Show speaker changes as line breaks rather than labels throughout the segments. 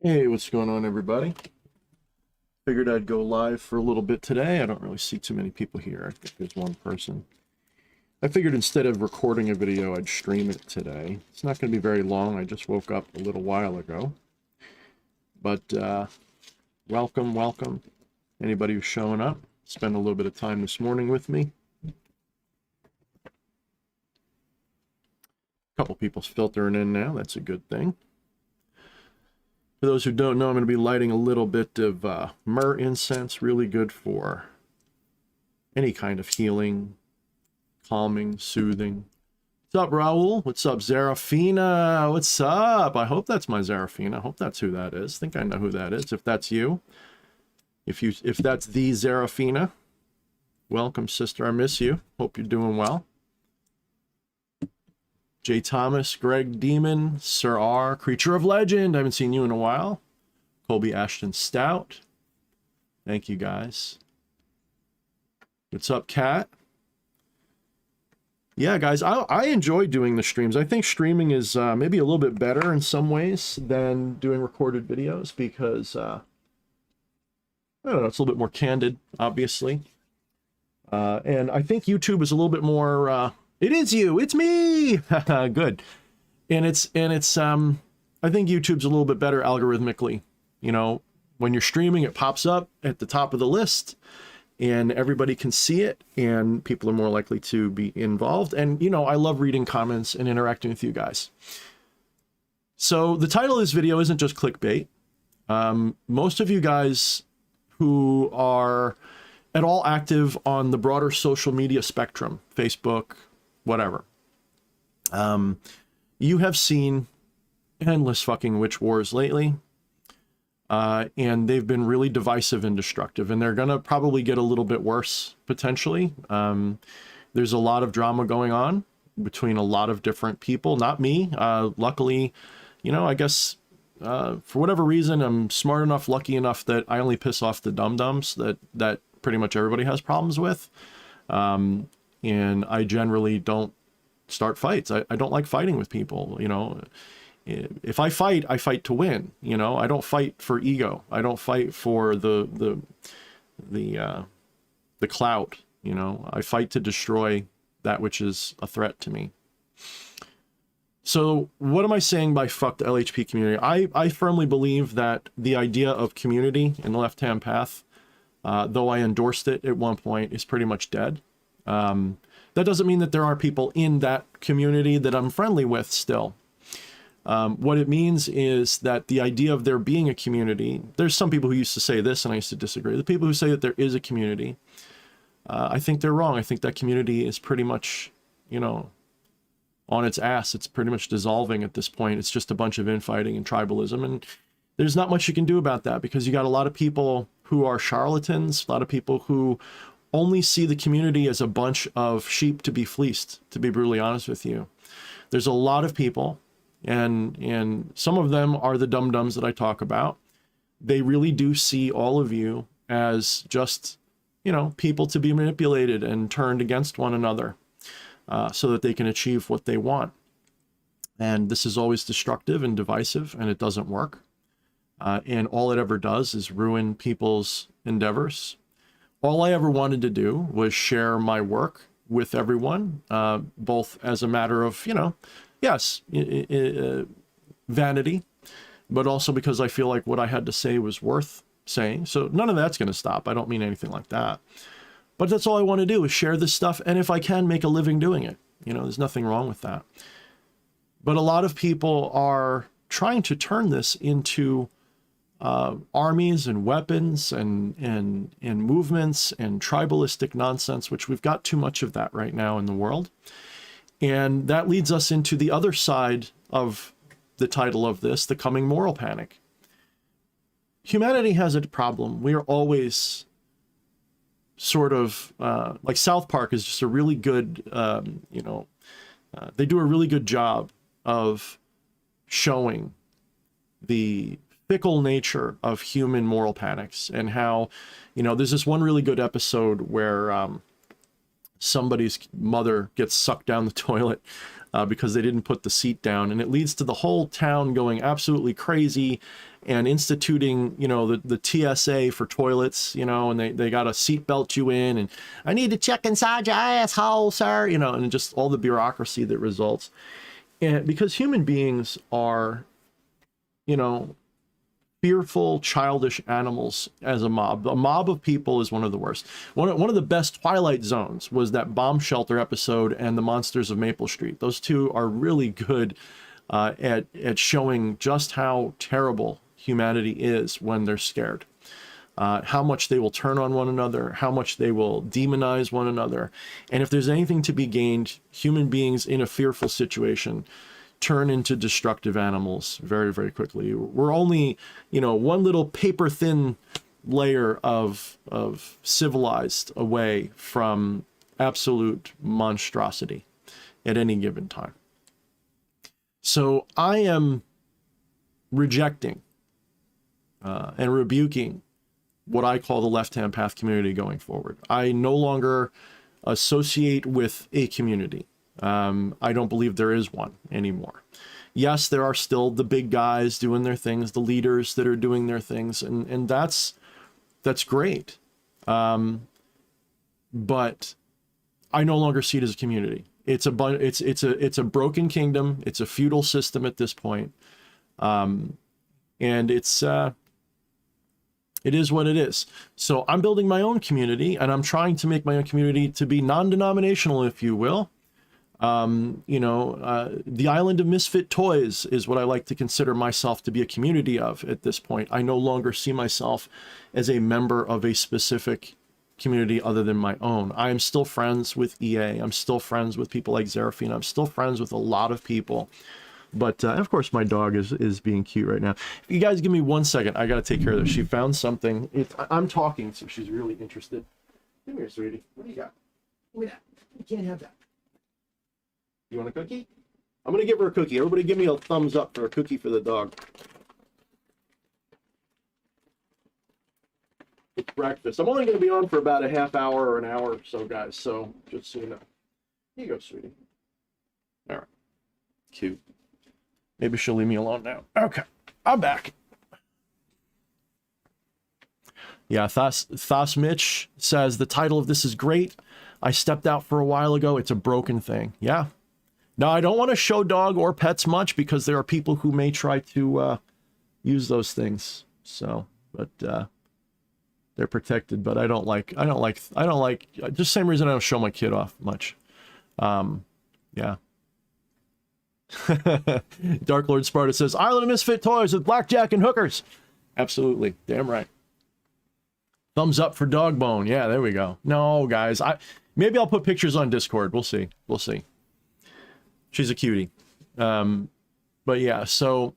Hey, what's going on, everybody? Figured I'd go live for a little bit today. I don't really see too many people here. I think there's one person. I figured instead of recording a video, I'd stream it today. It's not going to be very long. I just woke up a little while ago. But welcome. Anybody who's showing up, spend a little bit of time this morning with me. A couple people's filtering in now. That's a good thing. For those who don't know, I'm going to be lighting a little bit of myrrh incense, really good for any kind of healing, calming, soothing. What's up, Raul? What's up, Zarafina? What's up? I hope that's my Zarafina. I hope that's who that is. I think I know who that is. If that's you, if that's the Zarafina, welcome, sister. I miss you. Hope you're doing well. J. Thomas, Greg Demon, Sir R, Creature of Legend. I haven't seen you in a while. Colby Ashton Stout. Thank you, guys. What's up, Kat? Yeah, guys, I enjoy doing the streams. I think streaming is maybe a little bit better in some ways than doing recorded videos because, I don't know, it's a little bit more candid, obviously. And I think YouTube is a little bit more... It is you. It's me. Good. And it's I think YouTube's a little bit better algorithmically. You know, when you're streaming, it pops up at the top of the list and everybody can see it and people are more likely to be involved. And, you know, I love reading comments and interacting with you guys. So the title of this video isn't just clickbait. Most of you guys who are at all active on the broader social media spectrum, Facebook, whatever. You have seen endless fucking witch wars lately. And they've been really divisive and destructive, and they're going to probably get a little bit worse, potentially. There's a lot of drama going on between a lot of different people, not me. Luckily, you know, I guess, for whatever reason, I'm smart enough, lucky enough that I only piss off the dum-dums that pretty much everybody has problems with. And I generally don't start fights. I don't like fighting with people, you know. If I fight to win, you know. I don't fight for ego. I don't fight for the clout, you know. I fight to destroy that which is a threat to me. So what am I saying by fuck the LHP community? I firmly believe that the idea of community in the left-hand path, though I endorsed it at one point, is pretty much dead. That doesn't mean that there are people in that community that I'm friendly with still. What it means is that the idea of there being a community, there's some people who used to say this and I used to disagree. The people who say that there is a community, I think they're wrong. I think that community is pretty much, you know, on its ass. It's pretty much dissolving at this point. It's just a bunch of infighting and tribalism. And there's not much you can do about that because you got a lot of people who are charlatans, a lot of people who only see the community as a bunch of sheep to be fleeced, to be brutally honest with you. There's a lot of people, and some of them are the dum-dums that I talk about. They really do see all of you as just, you know, people to be manipulated and turned against one another so that they can achieve what they want. And this is always destructive and divisive, and it doesn't work. And all it ever does is ruin people's endeavors. All I ever wanted to do was share my work with everyone, both as a matter of, you know, yes, vanity, but also because I feel like what I had to say was worth saying. So none of that's going to stop. I don't mean anything like that. But that's all I want to do is share this stuff. And if I can, make a living doing it. You know, there's nothing wrong with that. But a lot of people are trying to turn this into armies and weapons and movements and tribalistic nonsense, which we've got too much of that right now in the world. And that leads us into the other side of the title of this, the coming moral panic. Humanity has a problem. We are always sort of like South Park is just a really good, you know, they do a really good job of showing the fickle nature of human moral panics and how, you know, there's this one really good episode where somebody's mother gets sucked down the toilet because they didn't put the seat down, and it leads to the whole town going absolutely crazy and instituting, you know, the TSA for toilets, you know, and they got to seat belt you in, and I need to check inside your asshole, sir, you know, and just all the bureaucracy that results. And because human beings are, you know, fearful, childish animals as a mob. A mob of people is one of the worst. One of the best Twilight Zones was that bomb shelter episode and the Monsters of Maple Street. Those two are really good at showing just how terrible humanity is when they're scared. How much they will turn on one another, how much they will demonize one another. And if there's anything to be gained, human beings in a fearful situation turn into destructive animals very, very quickly. We're only, you know, one little paper thin layer of civilized away from absolute monstrosity at any given time. So I am rejecting and rebuking what I call the left-hand path community going forward. I no longer associate with a community. I don't believe there is one anymore. Yes, there are still the big guys doing their things, the leaders that are doing their things, and that's great. But I no longer see it as a community. It's a broken kingdom. It's a feudal system at this point, and it is what it is. So I'm building my own community, and I'm trying to make my own community to be non-denominational, if you will. The island of misfit toys is what I like to consider myself to be a community of at this point. I no longer see myself as a member of a specific community other than my own. I am still friends with EA. I'm still friends with people like Xeraphine. I'm still friends with a lot of people. But of course, my dog is being cute right now. If you guys give me 1 second, I got to take care of this. She found something. I'm talking, so she's really interested. Come here, sweetie. What do you got? Give me that. You can't have that. You want a cookie? I'm going to give her a cookie. Everybody give me a thumbs up for a cookie for the dog. It's breakfast. I'm only going to be on for about a half hour or an hour or so, guys. So just so you know. Here you go, sweetie. All right. Cute. Maybe she'll leave me alone now. Okay. I'm back. Yeah, Thos Mitch says, the title of this is great. I stepped out for a while ago. It's a broken thing. Yeah. Now, I don't want to show dog or pets much because there are people who may try to use those things. So, but they're protected. But I don't like, just same reason I don't show my kid off much. Yeah. Dark Lord Sparta says, Island of Misfit Toys with blackjack and hookers. Absolutely. Damn right. Thumbs up for dog bone. Yeah, there we go. No, guys. Maybe I'll put pictures on Discord. We'll see. We'll see. She's a cutie. But yeah, so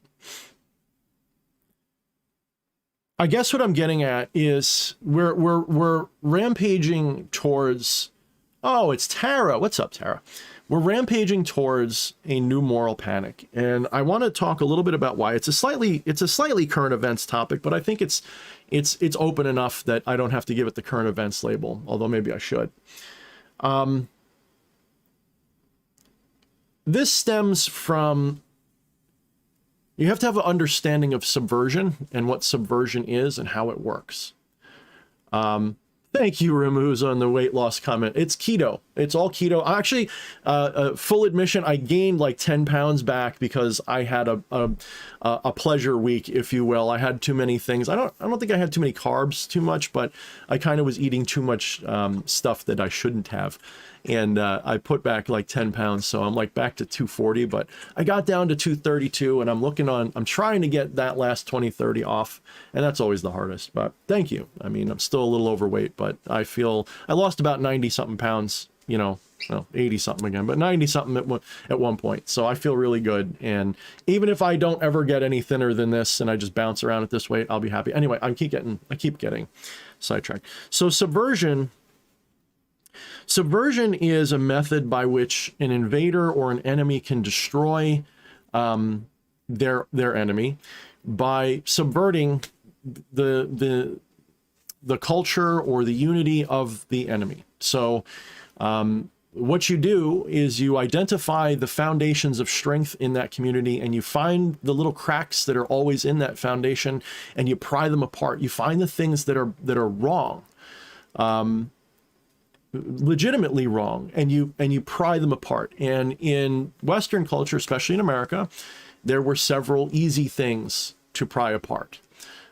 I guess what I'm getting at is we're rampaging towards, oh, it's Tara. What's up, Tara? We're rampaging towards a new moral panic, and I want to talk a little bit about why. It's a slightly current events topic, but I think it's open enough that I don't have to give it the current events label, although maybe I should. This stems from, you have to have an understanding of subversion and what subversion is and how it works. Thank you, Ramuz, on the weight loss comment. It's keto. It's all keto. Actually, full admission, I gained like 10 pounds back because I had a pleasure week, if you will. I had too many things. I don't think I had too many carbs too much, but I kind of was eating too much stuff that I shouldn't have. And I put back like 10 pounds, so I'm like back to 240, but I got down to 232, and I'm trying to get that last 20, 30 off, and that's always the hardest, but thank you. I mean, I'm still a little overweight, but I feel I lost about 90 something pounds, you know, well, 80 something again, but 90 something at one point. So I feel really good. And even if I don't ever get any thinner than this and I just bounce around at this weight, I'll be happy. Anyway, I keep getting sidetracked. So subversion is a method by which an invader or an enemy can destroy their enemy by subverting the culture or the unity of the enemy. So What you do is you identify the foundations of strength in that community, and you find the little cracks that are always in that foundation, and you pry them apart. You find the things that are wrong, legitimately wrong, and you pry them apart. And in Western culture, especially in America, there were several easy things to pry apart.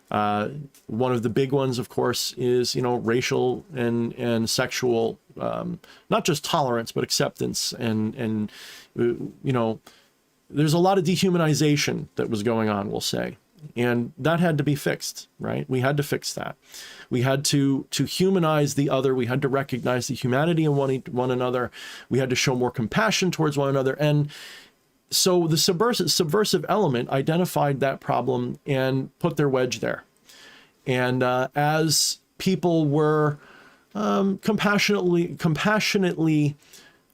One of the big ones, of course, is, racial and sexual, not just tolerance, but acceptance. And there's a lot of dehumanization that was going on, we'll say. And that had to be fixed, right? We had to fix that. We had to humanize the other. We had to recognize the humanity in one another. We had to show more compassion towards one another. And so the subversive element identified that problem and put their wedge there. And as people were compassionately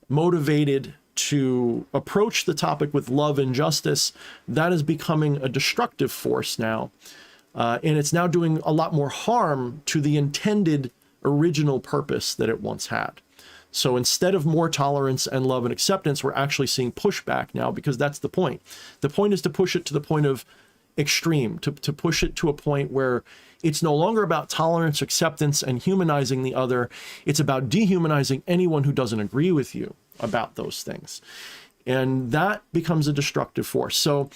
motivated to approach the topic with love and justice, that is becoming a destructive force now. And it's now doing a lot more harm to the intended original purpose that it once had. So instead of more tolerance and love and acceptance, we're actually seeing pushback now, because that's the point. The point is to push it to the point of extreme, to push it to a point where it's no longer about tolerance, acceptance, and humanizing the other. It's about dehumanizing anyone who doesn't agree with you about those things. And that becomes a destructive force. So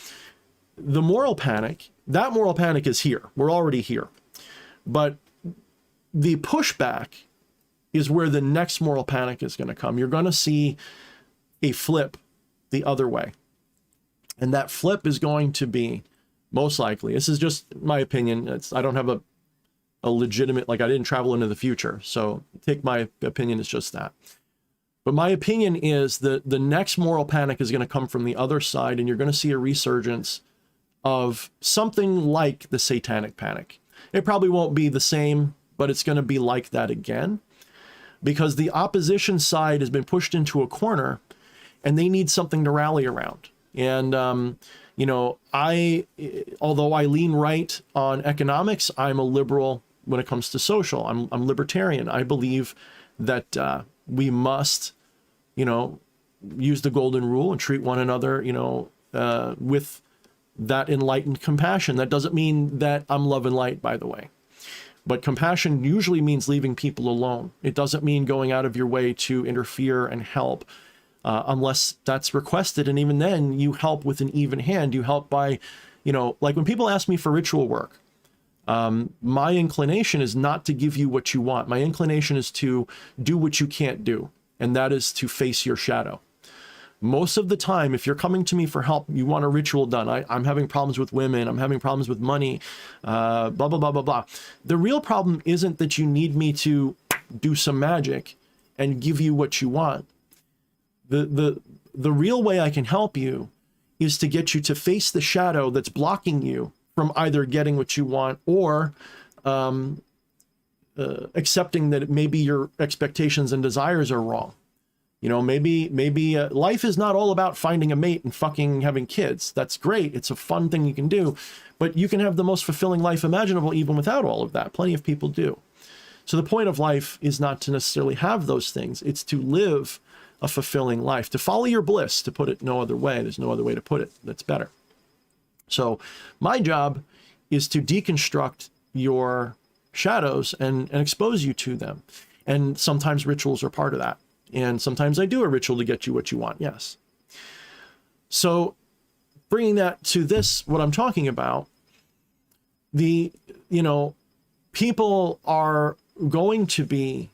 the moral panic, that moral panic is here. We're already here. But the pushback is where the next moral panic is going to come. You're going to see a flip the other way. And that flip is going to be, most likely, this is just my opinion. I don't have a legitimate, I didn't travel into the future. So take my opinion as just that. But my opinion is that the next moral panic is going to come from the other side, and you're going to see a resurgence of something like the satanic panic. It probably won't be the same, but it's going to be like that again, because the opposition side has been pushed into a corner and they need something to rally around. And, although I lean right on economics, I'm a liberal when it comes to social. I'm libertarian. I believe that we must, use the golden rule and treat one another, with that enlightened compassion. That doesn't mean that I'm love and light, by the way. But compassion usually means leaving people alone. It doesn't mean going out of your way to interfere and help, unless that's requested. And even then, you help with an even hand. You help by, like when people ask me for ritual work, my inclination is not to give you what you want. My inclination is to do what you can't do, and that is to face your shadow. Most of the time, if you're coming to me for help, you want a ritual done. I'm having problems with women. I'm having problems with money, blah, blah, blah, blah, blah. The real problem isn't that you need me to do some magic and give you what you want. The real way I can help you is to get you to face the shadow that's blocking you from either getting what you want or accepting that maybe your expectations and desires are wrong. Maybe life is not all about finding a mate and fucking having kids. That's great. It's a fun thing you can do, but you can have the most fulfilling life imaginable even without all of that. Plenty of people do. So the point of life is not to necessarily have those things. It's to live a fulfilling life, to follow your bliss, to put it no other way. There's no other way to put it that's better. So my job is to deconstruct your shadows and expose you to them. And sometimes rituals are part of that. And sometimes I do a ritual to get you what you want. Yes. So bringing that to this, what I'm talking about, people are going to be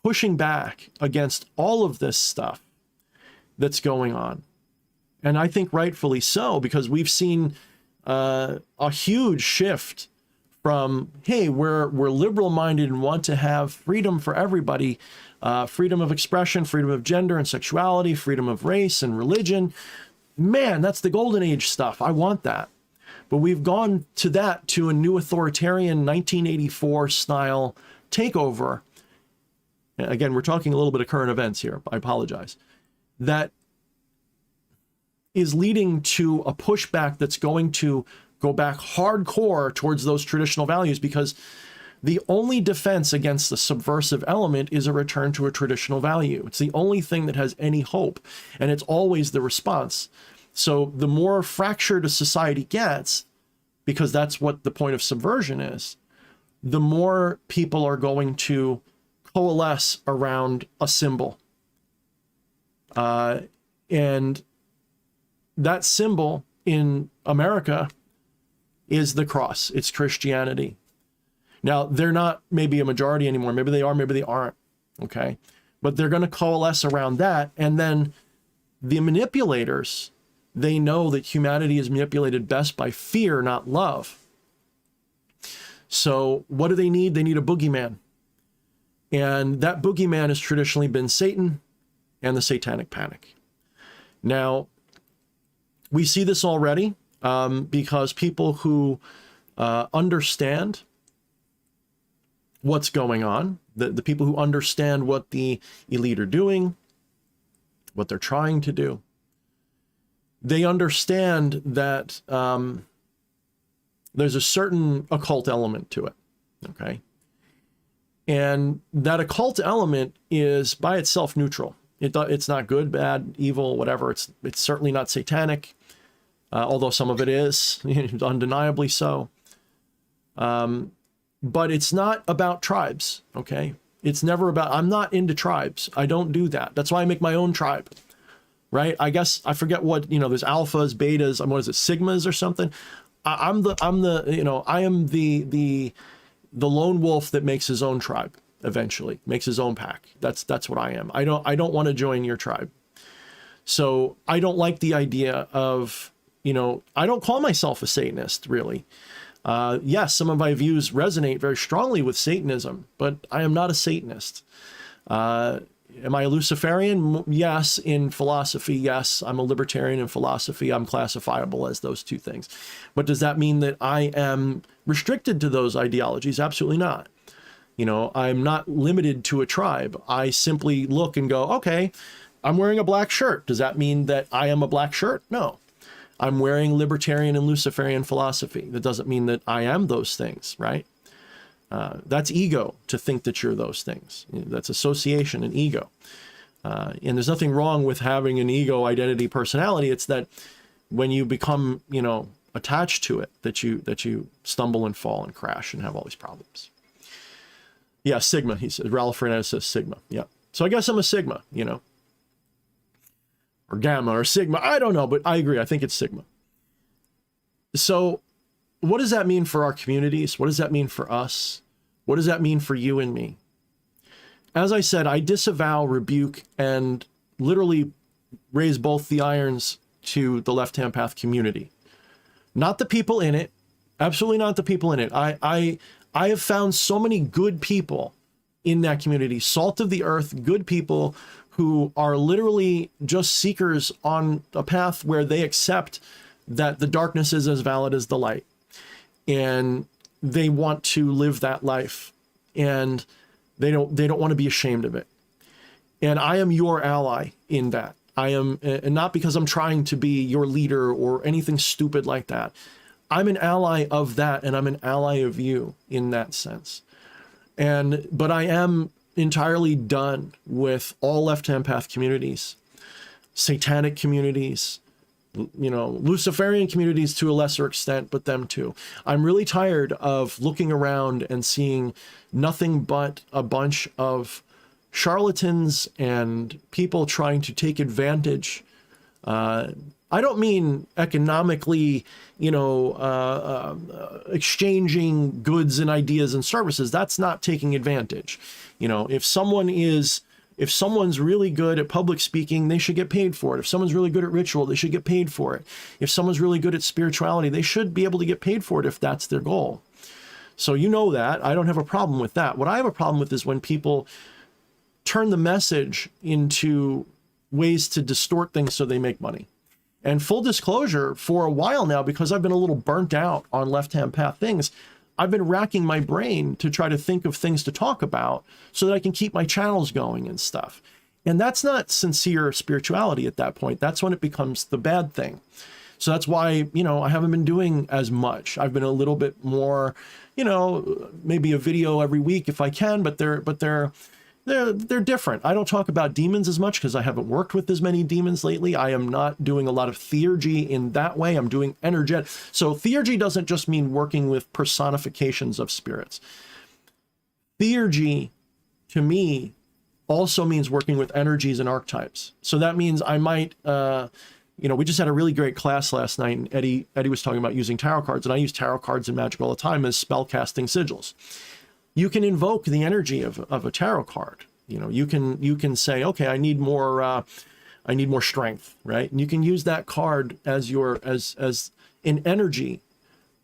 pushing back against all of this stuff that's going on. And I think rightfully so, because we've seen a huge shift from, hey, we're liberal minded and want to have freedom for everybody, freedom of expression, freedom of gender and sexuality, freedom of race and religion. Man, that's the golden age stuff. I want that. But we've gone to a new authoritarian 1984 style takeover. Again, we're talking a little bit of current events here. I apologize. That is leading to a pushback that's going to go back hardcore towards those traditional values, because The only defense against the subversive element is a return to a traditional value. It's the only thing that has any hope, and it's always the response. So the more fractured a society gets, because that's what the point of subversion is, the more people are going to coalesce around a symbol. And that symbol in America is the cross. It's Christianity. Now, they're not maybe a majority anymore. Maybe they are, maybe they aren't. Okay. But they're going to coalesce around that. And then the manipulators, they know that humanity is manipulated best by fear, not love. So what do they need? They need a boogeyman. And that boogeyman has traditionally been Satan and the satanic panic. Now, we see this already because people who understand what's going on, the people who understand what the elite are doing, what they're trying to do, they understand that there's a certain occult element to it, okay? And that occult element is by itself neutral. It's not good, bad, evil, whatever. It's certainly not satanic, although some of it is, undeniably so. But it's not about tribes, okay? It's never about, I'm not into tribes. I don't do that. That's why I make my own tribe, right? I guess, I forget what, there's alphas, betas, what is it, sigmas or something? I am the lone wolf that makes his own tribe eventually, makes his own pack. That's what I am. I don't want to join your tribe. So I don't like the idea of, I don't call myself a Satanist, really. Yes, some of my views resonate very strongly with Satanism, but I am not a Satanist. Am I a Luciferian? Yes, in philosophy, yes. I'm a libertarian in philosophy. I'm classifiable as those two things. But does that mean that I am restricted to those ideologies? Absolutely not. I'm not limited to a tribe. I simply look and go, okay, I'm wearing a black shirt. Does that mean that I am a black shirt? No. I'm wearing libertarian and Luciferian philosophy. That doesn't mean that I am those things, right? That's ego to think that you're those things. That's association and ego. And there's nothing wrong with having an ego, identity, personality. It's that when you become, attached to it, that you stumble and fall and crash and have all these problems. Yeah, Sigma, he says. Ralph Fernandez says Sigma. Yeah. So I guess I'm a Sigma, or Gamma or Sigma. I don't know, but I agree. I think it's Sigma. So what does that mean for our communities? What does that mean for us? What does that mean for you and me? As I said, I disavow, rebuke, and literally raise both the irons to the left-hand path community. Not the people in it. Absolutely not the people in it. I have found so many good people in that community, salt of the earth, good people who are literally just seekers on a path where they accept that the darkness is as valid as the light. And they want to live that life, and they don't want to be ashamed of it. And I am your ally in that. I am, and not because I'm trying to be your leader or anything stupid like that. I'm an ally of that, and I'm an ally of you in that sense. But I am entirely done with all left-hand path communities, satanic communities, Luciferian communities to a lesser extent, but them too. I'm really tired of looking around and seeing nothing but a bunch of charlatans and people trying to take advantage. I don't mean economically, exchanging goods and ideas and services. That's not taking advantage. If someone's really good at public speaking, they should get paid for it. If someone's really good at ritual, they should get paid for it. If someone's really good at spirituality, they should be able to get paid for it if that's their goal. So that. I don't have a problem with that. What I have a problem with is when people turn the message into ways to distort things so they make money. And full disclosure, for a while now, because I've been a little burnt out on left-hand path things, I've been racking my brain to try to think of things to talk about so that I can keep my channels going and stuff. And that's not sincere spirituality at that point. That's when it becomes the bad thing. So that's why, you know, I haven't been doing as much. I've been a little bit more, you know, maybe a video every week if I can, but they're different. I don't talk about demons as much because I haven't worked with as many demons lately. I am not doing a lot of theurgy in that way. I'm doing energetic. So theurgy doesn't just mean working with personifications of spirits. Theurgy, to me, also means working with energies and archetypes. So that means I might, you know, we just had a really great class last night, and Eddie was talking about using tarot cards, and I use tarot cards in Magic all the time as spell casting sigils. You can invoke the energy of a tarot card. You know, you can say, okay, I need more strength, right? And you can use that card as as an energy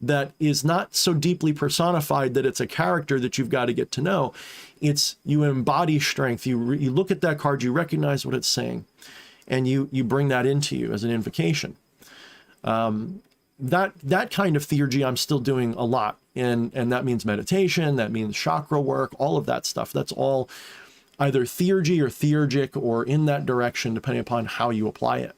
that is not so deeply personified that it's a character that you've got to get to know. It's, you embody strength. You look at that card, you recognize what it's saying, and you bring that into you as an invocation. That kind of theurgy I'm still doing a lot. And that means meditation, that means chakra work, all of that stuff. That's all either theurgy or theurgic or in that direction, depending upon how you apply it.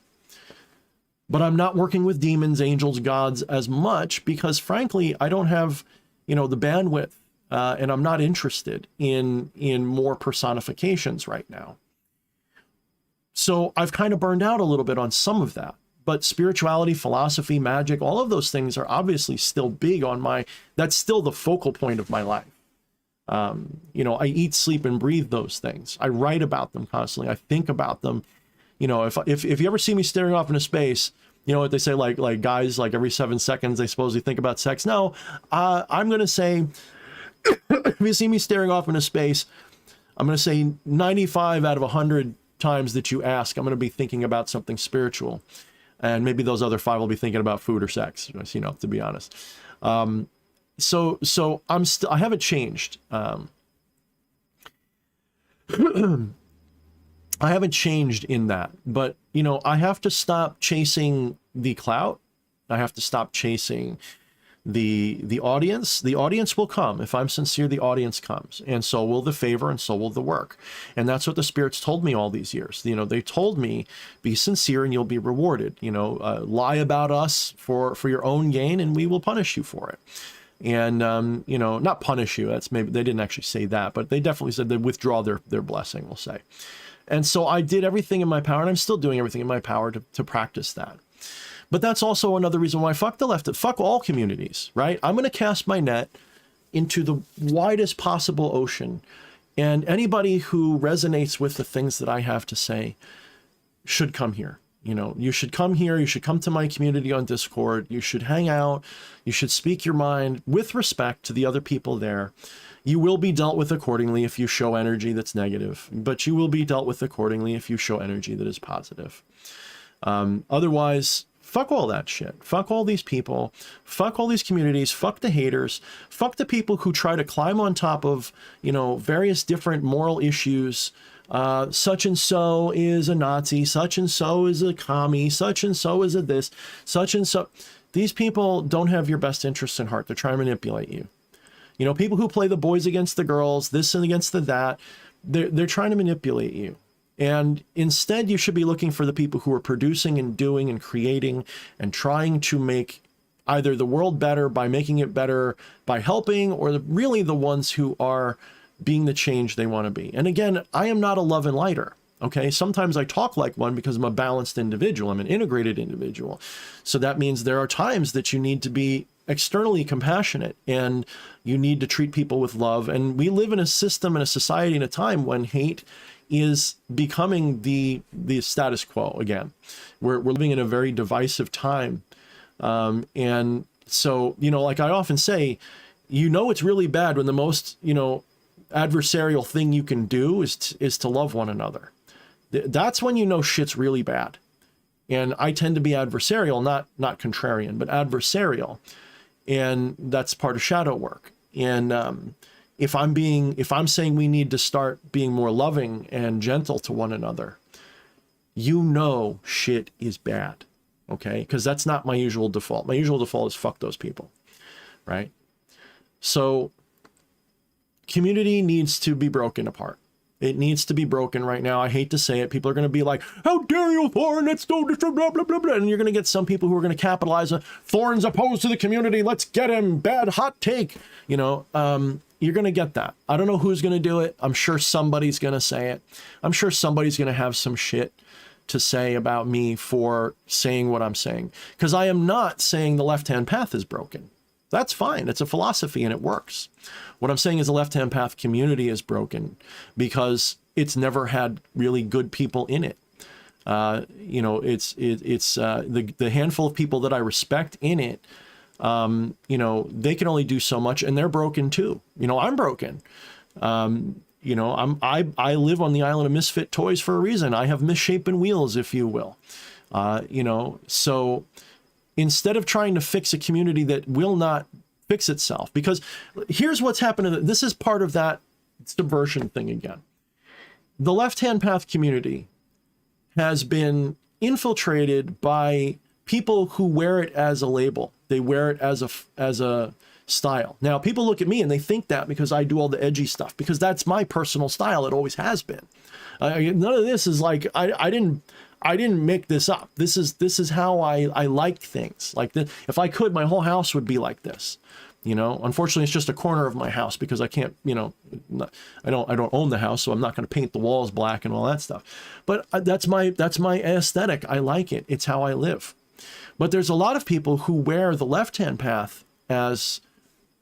But I'm not working with demons, angels, gods as much because, frankly, I don't have, you know, the bandwidth, and I'm not interested in more personifications right now. So I've kind of burned out a little bit on some of that. But spirituality, philosophy, magic, all of those things are obviously still big on that's still the focal point of my life. You know, I eat, sleep, and breathe those things. I write about them constantly. I think about them. You know, if you ever see me staring off into space, you know what they say, like guys, like every 7 seconds, they supposedly think about sex. No, I'm going to say, if you see me staring off into space, I'm going to say 95 out of 100 times that you ask, I'm going to be thinking about something spiritual. And maybe those other 5 will be thinking about food or sex, you know, to be honest. So I haven't changed. I haven't changed in that, but, you know, I have to stop chasing the clout. I have to stop chasing the audience. The audience will come. If I'm sincere, the audience comes, and so will the favor, and so will the work. And that's what the spirits told me all these years. You know, they told me, be sincere and you'll be rewarded. You know, lie about us for your own gain, and we will punish you for it. And, you know, not punish you. That's maybe, they didn't actually say that, but they definitely said they'd withdraw their blessing, we'll say. And so I did everything in my power, and I'm still doing everything in my power to practice that. But that's also another reason why fuck the left, fuck all communities, right? I'm going to cast my net into the widest possible ocean, and anybody who resonates with the things that I have to say should come here. You know, you should come here. You should come to my community on Discord. You should hang out. You should speak your mind with respect to the other people there. You will be dealt with accordingly if you show energy that's negative, but you will be dealt with accordingly if you show energy that is positive. Otherwise, fuck all that shit. Fuck all these people. Fuck all these communities. Fuck the haters. Fuck the people who try to climb on top of, you know, various different moral issues. Such and so is a Nazi. Such and so is a commie. Such and so is a this. Such and so. These people don't have your best interests in heart. They're trying to manipulate you. You know, people who play the boys against the girls, this and against the that, they're trying to manipulate you. And instead, you should be looking for the people who are producing and doing and creating and trying to make either the world better by making it better by helping, or really the ones who are being the change they want to be. And again, I am not a love and lighter. Okay, sometimes I talk like one because I'm a balanced individual. I'm an integrated individual. So that means there are times that you need to be externally compassionate and you need to treat people with love. And we live in a system and a society in a time when hate is becoming the status quo again. We're living in a very divisive time. And so, you know, like I often say, you know, it's really bad when the most, you know, adversarial thing you can do is to love one another. That's when you know shit's really bad. And I tend to be adversarial, not contrarian, but adversarial. And that's part of shadow work. And if I'm saying we need to start being more loving and gentle to one another, you know shit is bad. Okay? Because that's not my usual default. My usual default is fuck those people. Right? So community needs to be broken apart. It needs to be broken right now. I hate to say it. People are going to be like, how dare you, Thorne? Let's do this, blah, blah, blah, blah. And you're going to get some people who are going to capitalize on Thorne's opposed to the community. Let's get him. Bad hot take. You know, you're going to get that. I don't know who's going to do it. I'm sure somebody's going to say it. I'm sure somebody's going to have some shit to say about me for saying what I'm saying. Because I am not saying the left-hand path is broken. That's fine. It's a philosophy and it works. What I'm saying is the left-hand path community is broken because it's never had really good people in it. You know, it's the handful of people that I respect in it. You know, they can only do so much, and they're broken too. You know, I'm broken. You know, I live on the island of misfit toys for a reason. I have misshapen wheels, if you will. You know, so instead of trying to fix a community that will not fix itself, because here's what's happened. This is part of that subversion thing again. The left-hand path community has been infiltrated by people who wear it as a label. They wear it as a style. Now, people look at me and they think that because I do all the edgy stuff, because that's my personal style. It always has been. None of this is like, I didn't make this up. This is how I like things. Like this. If I could, my whole house would be like this. You know, unfortunately, it's just a corner of my house because I can't, you know, I don't own the house, so I'm not going to paint the walls black and all that stuff. But that's my aesthetic. I like it. It's how I live. But there's a lot of people who wear the left-hand path as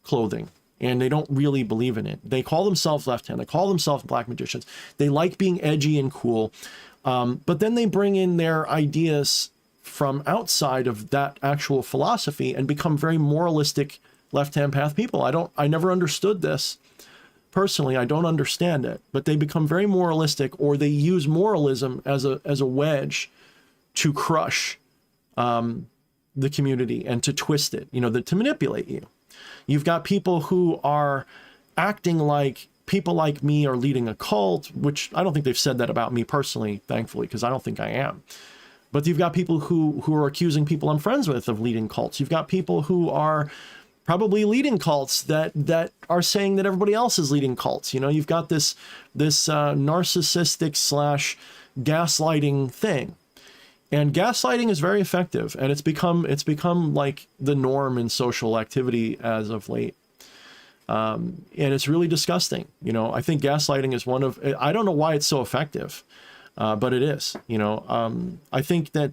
clothing, and they don't really believe in it. They call themselves left-hand. They call themselves black magicians. They like being edgy and cool. But then they bring in their ideas from outside of that actual philosophy and become very moralistic left-hand path people. I never understood this. Personally, I don't understand it, but they become very moralistic, or they use moralism as a wedge to crush the community and to twist it, you know, to manipulate you. You've got people who are acting like people like me are leading a cult, which I don't think they've said that about me personally, thankfully, because I don't think I am. But you've got people who are accusing people I'm friends with of leading cults. You've got people who are probably leading cults that are saying that everybody else is leading cults. You know, you've got this narcissistic / gaslighting thing. And gaslighting is very effective, and it's become like the norm in social activity as of late. And it's really disgusting. You know, I think gaslighting is one of, I don't know why it's so effective, but it is. You know, I think that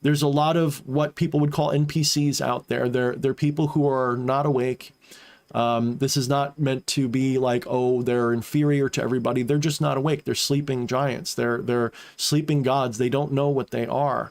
there's a lot of what people would call NPCs out there. They're people who are not awake. This is not meant to be like, oh, they're inferior to everybody. They're just not awake. They're sleeping giants. They're sleeping gods. They don't know what they are.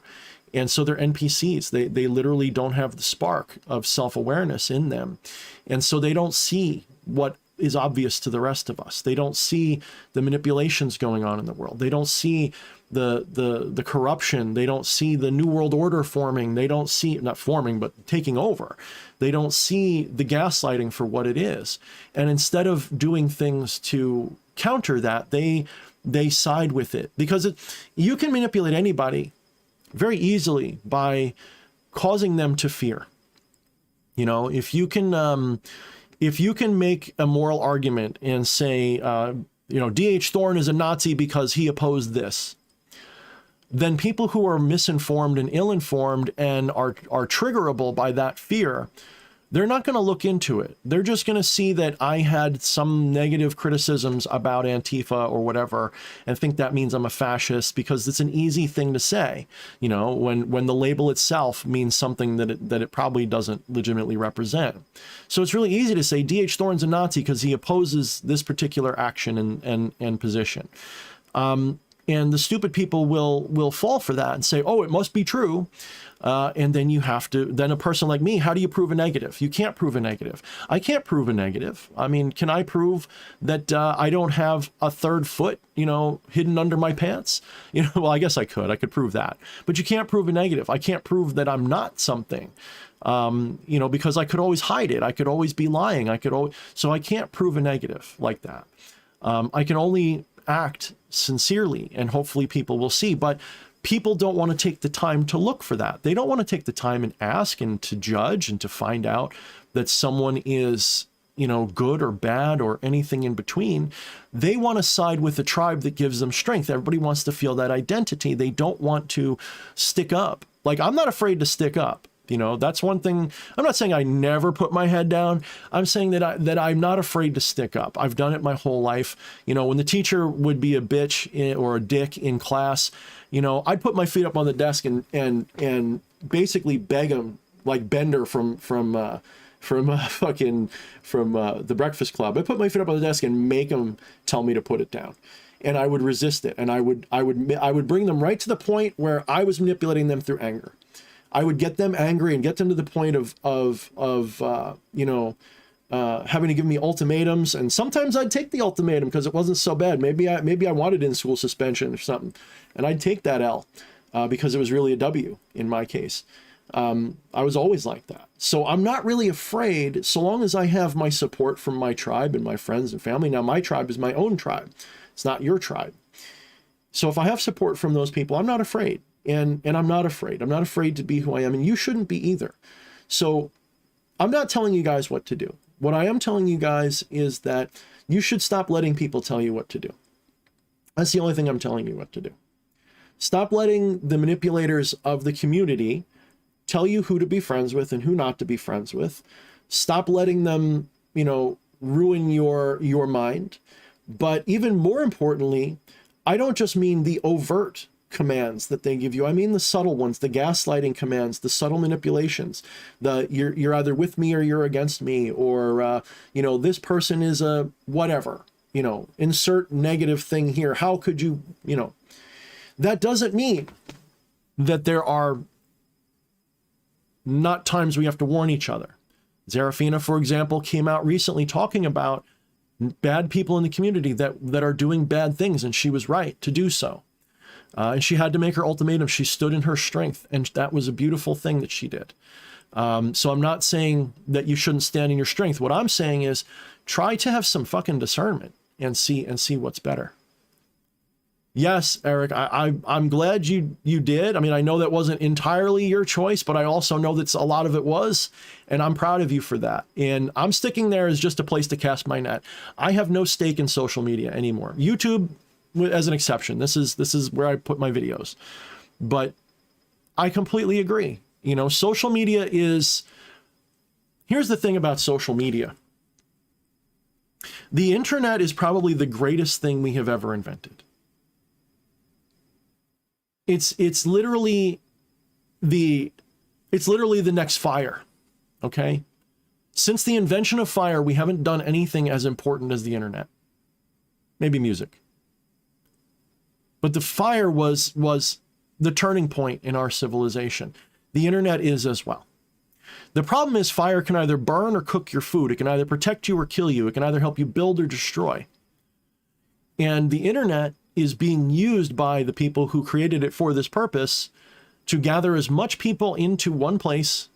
And so they're NPCs. They literally don't have the spark of self-awareness in them. And so they don't see what is obvious to the rest of us. They don't see the manipulations going on in the world. They don't see the corruption. They don't see the new world order forming. They don't see, not forming, but taking over. They don't see the gaslighting for what it is. And instead of doing things to counter that, they side with it, because you can manipulate anybody very easily by causing them to fear. You know, if you can make a moral argument and say, you know, D.H. Thorne is a Nazi because he opposed this, then people who are misinformed and ill-informed and are triggerable by that fear, they're not going to look into it. They're just going to see that I had some negative criticisms about Antifa or whatever and think that means I'm a fascist, because it's an easy thing to say, you know, when the label itself means something that it probably doesn't legitimately represent. So it's really easy to say D.H. Thorne's a Nazi because he opposes this particular action and position. And the stupid people will fall for that and say, oh, it must be true. And then then a person like me, how do you prove a negative? You can't prove a negative. I can't prove a negative. I mean, can I prove that I don't have a third foot, you know, hidden under my pants? You know, well, I guess I could prove that, but you can't prove a negative. I can't prove that I'm not something, you know, because I could always hide it. I could always be lying. So I can't prove a negative like that. I can only act sincerely, and hopefully people will see, but people don't want to take the time to look for that. They don't want to take the time and ask and to judge and to find out that someone is you know, good or bad or anything in between. They want to side with the tribe that gives them strength. Everybody wants to feel that identity. They don't want to stick up. Like, I'm not afraid to stick up. You know, that's one thing. I'm not saying I never put my head down. I'm saying that I'm not afraid to stick up. I've done it my whole life. You know, when the teacher would be a bitch or a dick in class, you know, I'd put my feet up on the desk and basically beg him, like Bender from The Breakfast Club. I put my feet up on the desk and make him tell me to put it down. And I would resist it. And I would bring them right to the point where I was manipulating them through anger. I would get them angry and get them to the point of having to give me ultimatums. And sometimes I'd take the ultimatum because it wasn't so bad. Maybe I wanted in-school suspension or something. And I'd take that L because it was really a W in my case. I was always like that. So I'm not really afraid so long as I have my support from my tribe and my friends and family. Now, my tribe is my own tribe. It's not your tribe. So if I have support from those people, I'm not afraid. And I'm not afraid. I'm not afraid to be who I am. And you shouldn't be either. So I'm not telling you guys what to do. What I am telling you guys is that you should stop letting people tell you what to do. That's the only thing I'm telling you what to do. Stop letting the manipulators of the community tell you who to be friends with and who not to be friends with. Stop letting them, you know, ruin your mind. But even more importantly, I don't just mean the overt commands that they give you. I mean the subtle ones, the gaslighting commands, the subtle manipulations, the you're either with me or you're against me, or this person is a whatever, insert negative thing here. How could you, that doesn't mean that there are not times we have to warn each other. Zarafina, for example, came out recently talking about bad people in the community that are doing bad things, and she was right to do so. And she had to make her ultimatum. She stood in her strength, and that was a beautiful thing that she did. So I'm not saying that you shouldn't stand in your strength. What I'm saying is try to have some fucking discernment and see what's better. Yes, Eric, I'm glad you did. I mean, I know that wasn't entirely your choice, but I also know that a lot of it was, and I'm proud of you for that. And I'm sticking there as just a place to cast my net. I have no stake in social media anymore. YouTube, as an exception. This is where I put my videos. But I completely agree. Social media is... Here's the thing about social media. The internet is probably the greatest thing we have ever invented. It's literally the next fire, okay? Since the invention of fire, we haven't done anything as important as the internet. Maybe music. But the fire was the turning point in our civilization. The internet is as well. The problem is fire can either burn or cook your food. It can either protect you or kill you. It can either help you build or destroy. And the internet is being used by the people who created it for this purpose to gather as much people into one place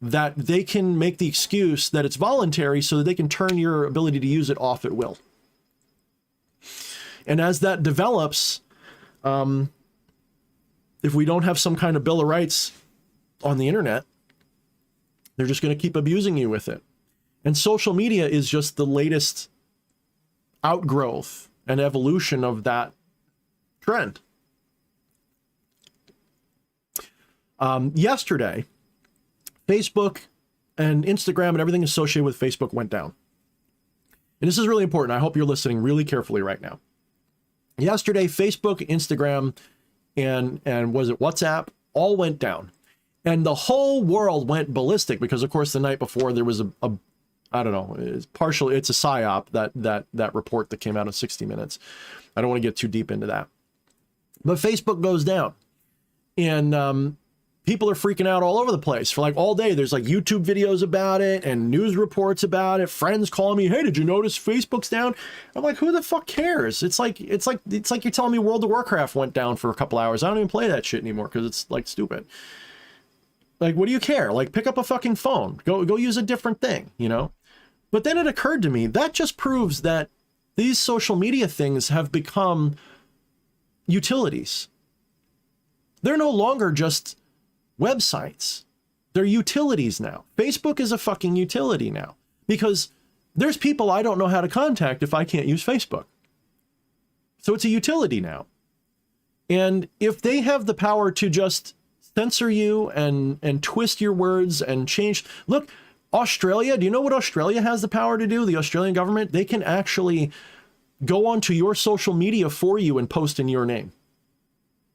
that they can make the excuse that it's voluntary so that they can turn your ability to use it off at will. And as that develops, if we don't have some kind of Bill of Rights on the internet, they're just going to keep abusing you with it. And social media is just the latest outgrowth and evolution of that trend. Yesterday, Facebook and Instagram and everything associated with Facebook went down. And this is really important. I hope you're listening really carefully right now. Yesterday, Facebook, Instagram, and was it WhatsApp, all went down. And the whole world went ballistic because, of course, the night before there was I don't know, it's a PSYOP, that report that came out in 60 Minutes. I don't want to get too deep into that. But Facebook goes down. And people are freaking out all over the place for all day. There's YouTube videos about it and news reports about it. Friends calling me, hey, did you notice Facebook's down? I'm like, who the fuck cares? It's like you're telling me World of Warcraft went down for a couple hours. I don't even play that shit anymore because it's stupid. What do you care? Pick up a fucking phone. Go use a different thing, But then it occurred to me, that just proves that these social media things have become utilities. They're no longer just websites. They're utilities now. Facebook is a fucking utility now because there's people I don't know how to contact if I can't use Facebook. So it's a utility now. And if they have the power to just censor you and twist your words and change, look, Australia, do you know what Australia has the power to do? The Australian government, they can actually go onto your social media for you and post in your name.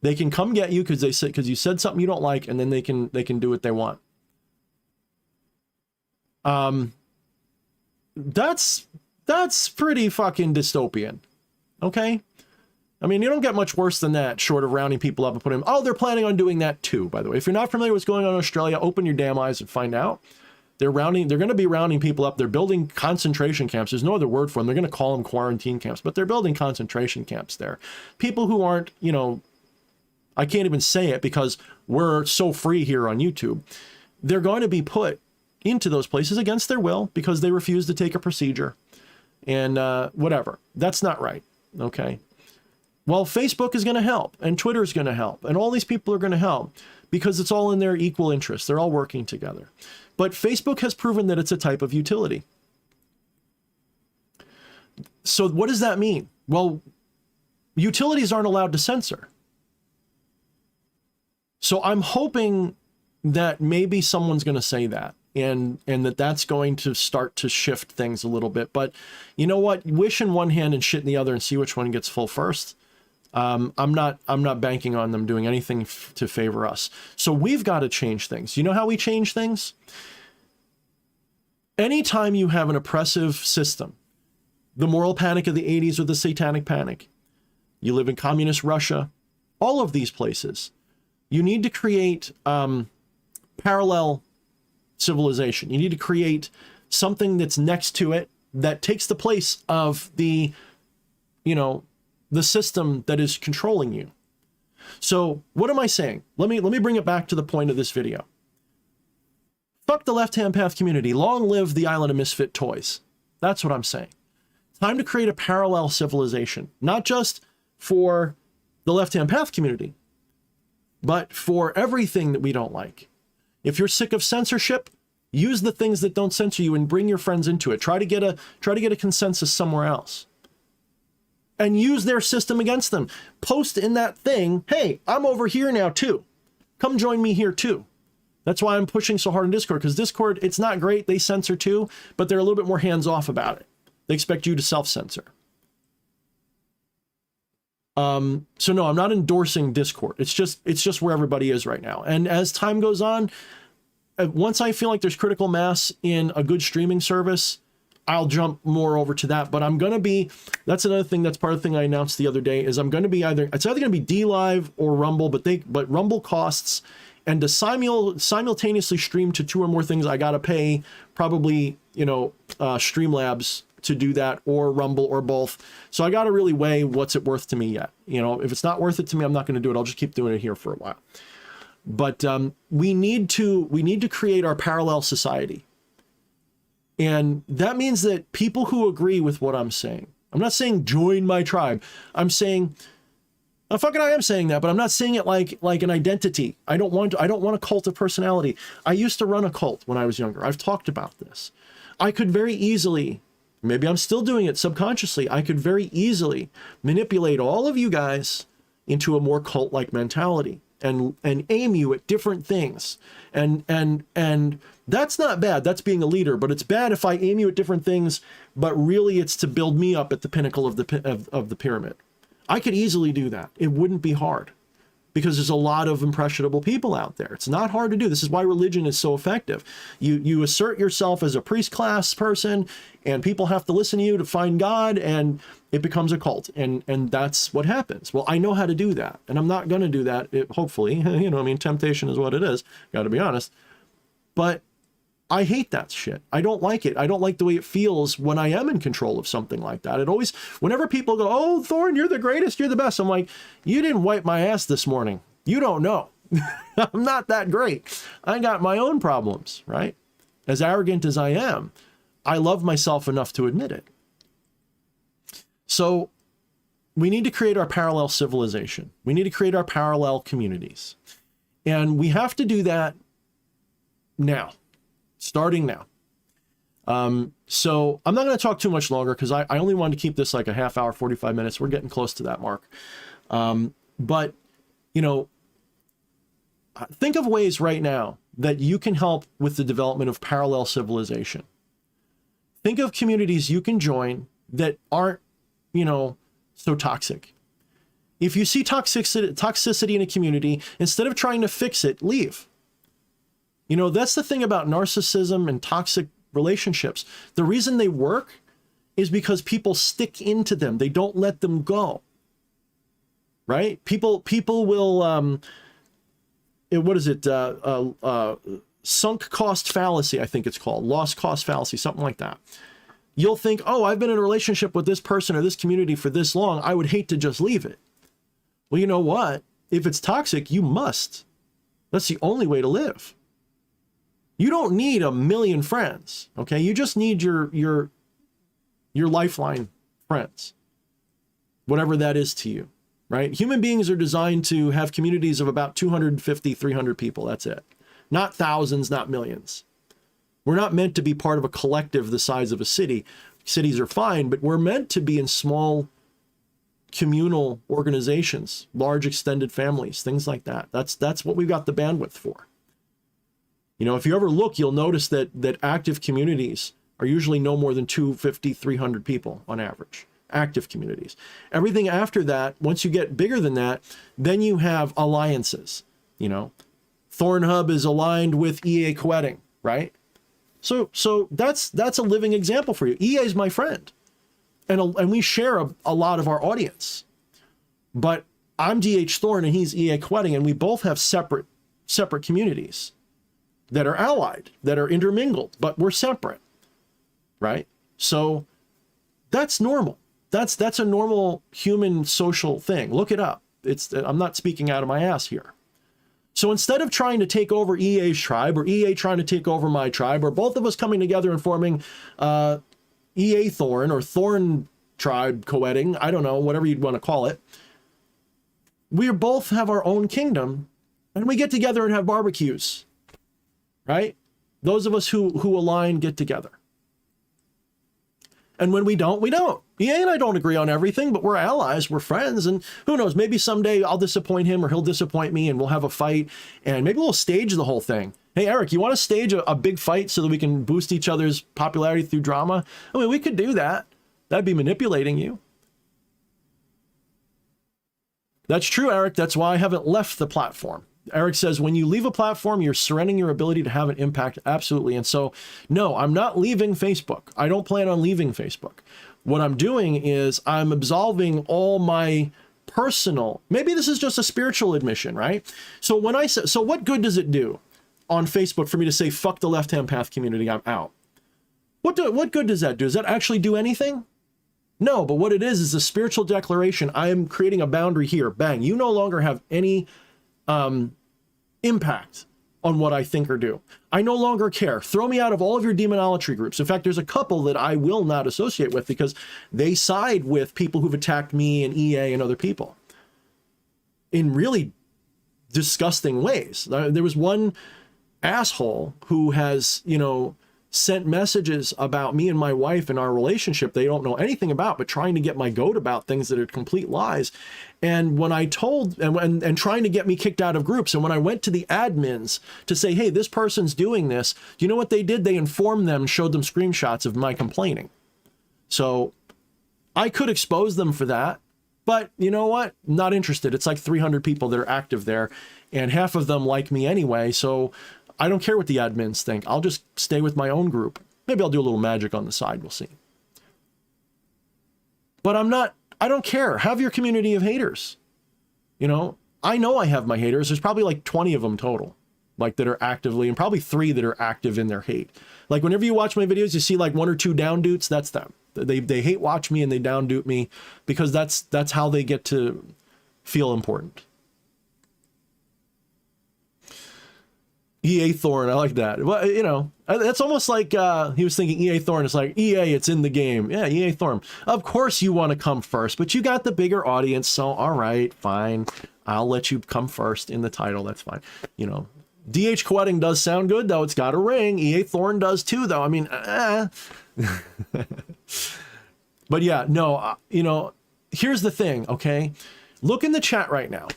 They can come get you because you said something you don't like, and then they can do what they want. That's pretty fucking dystopian. Okay? I mean, you don't get much worse than that, short of rounding people up and putting them, oh, they're planning on doing that too, by the way. If you're not familiar with what's going on in Australia, open your damn eyes and find out. They're going to be rounding people up. They're building concentration camps. There's no other word for them. They're going to call them quarantine camps, but they're building concentration camps there. People who aren't, I can't even say it because we're so free here on YouTube. They're going to be put into those places against their will because they refuse to take a procedure and whatever. That's not right. Okay. Well, Facebook is going to help and Twitter is going to help and all these people are going to help because it's all in their equal interest. They're all working together. But Facebook has proven that it's a type of utility. So what does that mean? Well, utilities aren't allowed to censor. So I'm hoping that maybe someone's going to say that and that's going to start to shift things a little bit. But you know what? Wish in one hand and shit in the other and see which one gets full first. I'm not banking on them doing anything to favor us. So we've got to change things. You know how we change things? Anytime you have an oppressive system, the moral panic of the 80s or the satanic panic, you live in communist Russia, all of these places, you need to create parallel civilization. You need to create something that's next to it that takes the place of the system that is controlling you. So what am I saying? Let me bring it back to the point of this video. Fuck the left-hand path community. Long live the island of misfit toys. That's what I'm saying. Time to create a parallel civilization, not just for the left-hand path community, but for everything that we don't like. If you're sick of censorship, use the things that don't censor you and bring your friends into it. Try to get a consensus somewhere else. And use their system against them. Post in that thing, hey, I'm over here now too. Come join me here too. That's why I'm pushing so hard in Discord, because Discord, it's not great. They censor too, but they're a little bit more hands-off about it. They expect you to self-censor. So no, I'm not endorsing Discord. It's just where everybody is right now. And as time goes on, once I feel like there's critical mass in a good streaming service, I'll jump more over to that. But that's another thing, that's part of the thing I announced the other day, is it's either going to be DLive or Rumble, but Rumble costs, and to simultaneously stream to two or more things, I got to pay probably, Streamlabs to do that, or Rumble, or both. So I got to really weigh what's it worth to me yet. If it's not worth it to me, I'm not going to do it. I'll just keep doing it here for a while. But we need to create our parallel society. And that means that people who agree with what I'm saying, I'm not saying join my tribe. I'm saying, I am saying that, but I'm not saying it like an identity. I don't want a cult of personality. I used to run a cult when I was younger. I've talked about this. I could very easily, maybe I'm still doing it subconsciously, I could very easily manipulate all of you guys into a more cult-like mentality and aim you at different things. And that's not bad. That's being a leader, but it's bad if I aim you at different things, but really it's to build me up at the pinnacle of the pyramid. I could easily do that. It wouldn't be hard because there's a lot of impressionable people out there. It's not hard to do. This is why religion is so effective. You assert yourself as a priest class person, and people have to listen to you to find God, and it becomes a cult. And that's what happens. Well, I know how to do that, and I'm not going to do that, hopefully. Temptation is what it is. Got to be honest. But I hate that shit. I don't like it. I don't like the way it feels when I am in control of something like that. It always, whenever people go, oh, Thorne, you're the greatest, you're the best. I'm like, you didn't wipe my ass this morning. You don't know. I'm not that great. I got my own problems, right? As arrogant as I am, I love myself enough to admit it. So we need to create our parallel civilization. We need to create our parallel communities. And we have to do that now, starting now. So I'm not going to talk too much longer because I only wanted to keep this like a half hour, 45 minutes. We're getting close to that mark. But, you know, think of ways right now that you can help with the development of parallel civilization. Think of communities you can join that aren't, you know, so toxic. If you see toxicity in a community, instead of trying to fix it, leave. You know, that's the thing about narcissism and toxic relationships. The reason they work is because people stick into them. They don't let them go. Right? People will, what is it? Sunk cost fallacy, I think it's called. Lost cost fallacy, something like that. You'll think, oh, I've been in a relationship with this person or this community for this long. I would hate to just leave it. Well, you know what? If it's toxic, you must. That's the only way to live. You don't need 1 million friends, okay? You just need your lifeline friends, whatever that is to you, right? Human beings are designed to have communities of about 250, 300 people. That's it. Not thousands, not millions. We're not meant to be part of a collective the size of a city. Cities are fine, but we're meant to be in small communal organizations, large extended families, things like that. That's what we've got the bandwidth for. You know, if you ever look, you'll notice that active communities are usually no more than 250, 300 people on average. Active communities. Everything after that, once you get bigger than that, then you have alliances. You know, Thorne Hub is aligned with EA Coetting, right? So that's a living example for you. EA is my friend. And we share a lot of our audience. But I'm DH Thorne and he's EA Coetting, and we both have separate communities that are allied, that are intermingled, but we're separate, right? So that's normal. That's a normal human social thing. Look it up. I'm not speaking out of my ass here. So instead of trying to take over EA's tribe or EA trying to take over my tribe, or both of us coming together and forming EA Thorne or Thorne tribe coetting, I don't know, whatever you'd want to call it, we both have our own kingdom and we get together and have barbecues, right? Those of us who align get together. And when we don't, we don't. EA and I don't agree on everything, but we're allies, we're friends, and who knows, maybe someday I'll disappoint him or he'll disappoint me and we'll have a fight, and maybe we'll stage the whole thing. Hey, Eric, you want to stage a big fight so that we can boost each other's popularity through drama? I mean, we could do that. That'd be manipulating you. That's true, Eric. That's why I haven't left the platform. Eric says, when you leave a platform, you're surrendering your ability to have an impact. Absolutely. And so, no, I'm not leaving Facebook. I don't plan on leaving Facebook. What I'm doing is I'm absolving all my personal, maybe this is just a spiritual admission, right? So when I say, so what good does it do on Facebook for me to say, fuck the left-hand path community, I'm out? What good does that do? Does that actually do anything? No, but what it is a spiritual declaration. I am creating a boundary here. Bang. You no longer have any impact on what I think or do. I no longer care. Throw me out of all of your demonolatry groups. In fact, there's a couple that I will not associate with because they side with people who've attacked me and EA and other people in really disgusting ways. There was one asshole who has, you know, sent messages about me and my wife and our relationship they don't know anything about, but trying to get my goat about things that are complete lies. And when I told, and trying to get me kicked out of groups, and when I went to the admins to say, hey, this person's doing this, do you know what they did? They informed them, showed them screenshots of my complaining. So I could expose them for that, but you know what? Not interested. It's like 300 people that are active there, and half of them like me anyway, so I don't care what the admins think. I'll just stay with my own group. Maybe I'll do a little magic on the side. We'll see. But I don't care. Have your community of haters. You know I have my haters. There's probably like 20 of them total, like that are actively, and probably 3 that are active in their hate. Like whenever you watch my videos, you see like 1 or 2 down dutes. That's them. They hate watch me and they down dute me because that's how they get to feel important. EA Thorne, I like that. Well, you know, that's almost like he was thinking EA Thorne. It's like, EA, it's in the game. Yeah, EA Thorne. Of course you want to come first, but you got the bigger audience, so all right, fine. I'll let you come first in the title. That's fine. You know, DH Quetting does sound good, though. It's got a ring. EA Thorne does too, though. I mean, But yeah, no, you know, here's the thing, okay? Look in the chat right now,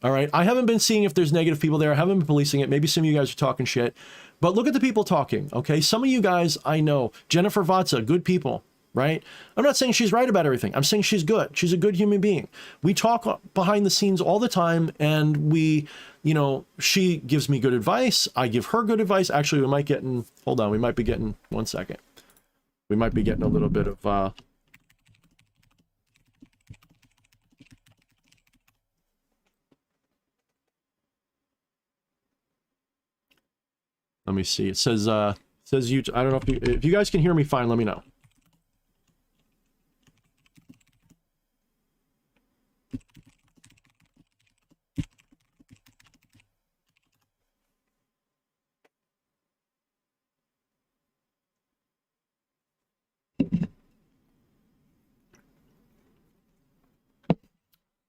all right? I haven't been seeing if there's negative people there. I haven't been policing it. Maybe some of you guys are talking shit. But look at the people talking, okay? Some of you guys I know. Jennifer Vatsa, good people, right? I'm not saying she's right about everything. I'm saying she's good. She's a good human being. We talk behind the scenes all the time, and we, you know, she gives me good advice. I give her good advice. Actually, we might get in, hold on, we might be getting, one second. We might be getting a little bit of, let me see. It says you, I don't know if you guys can hear me fine, let me know.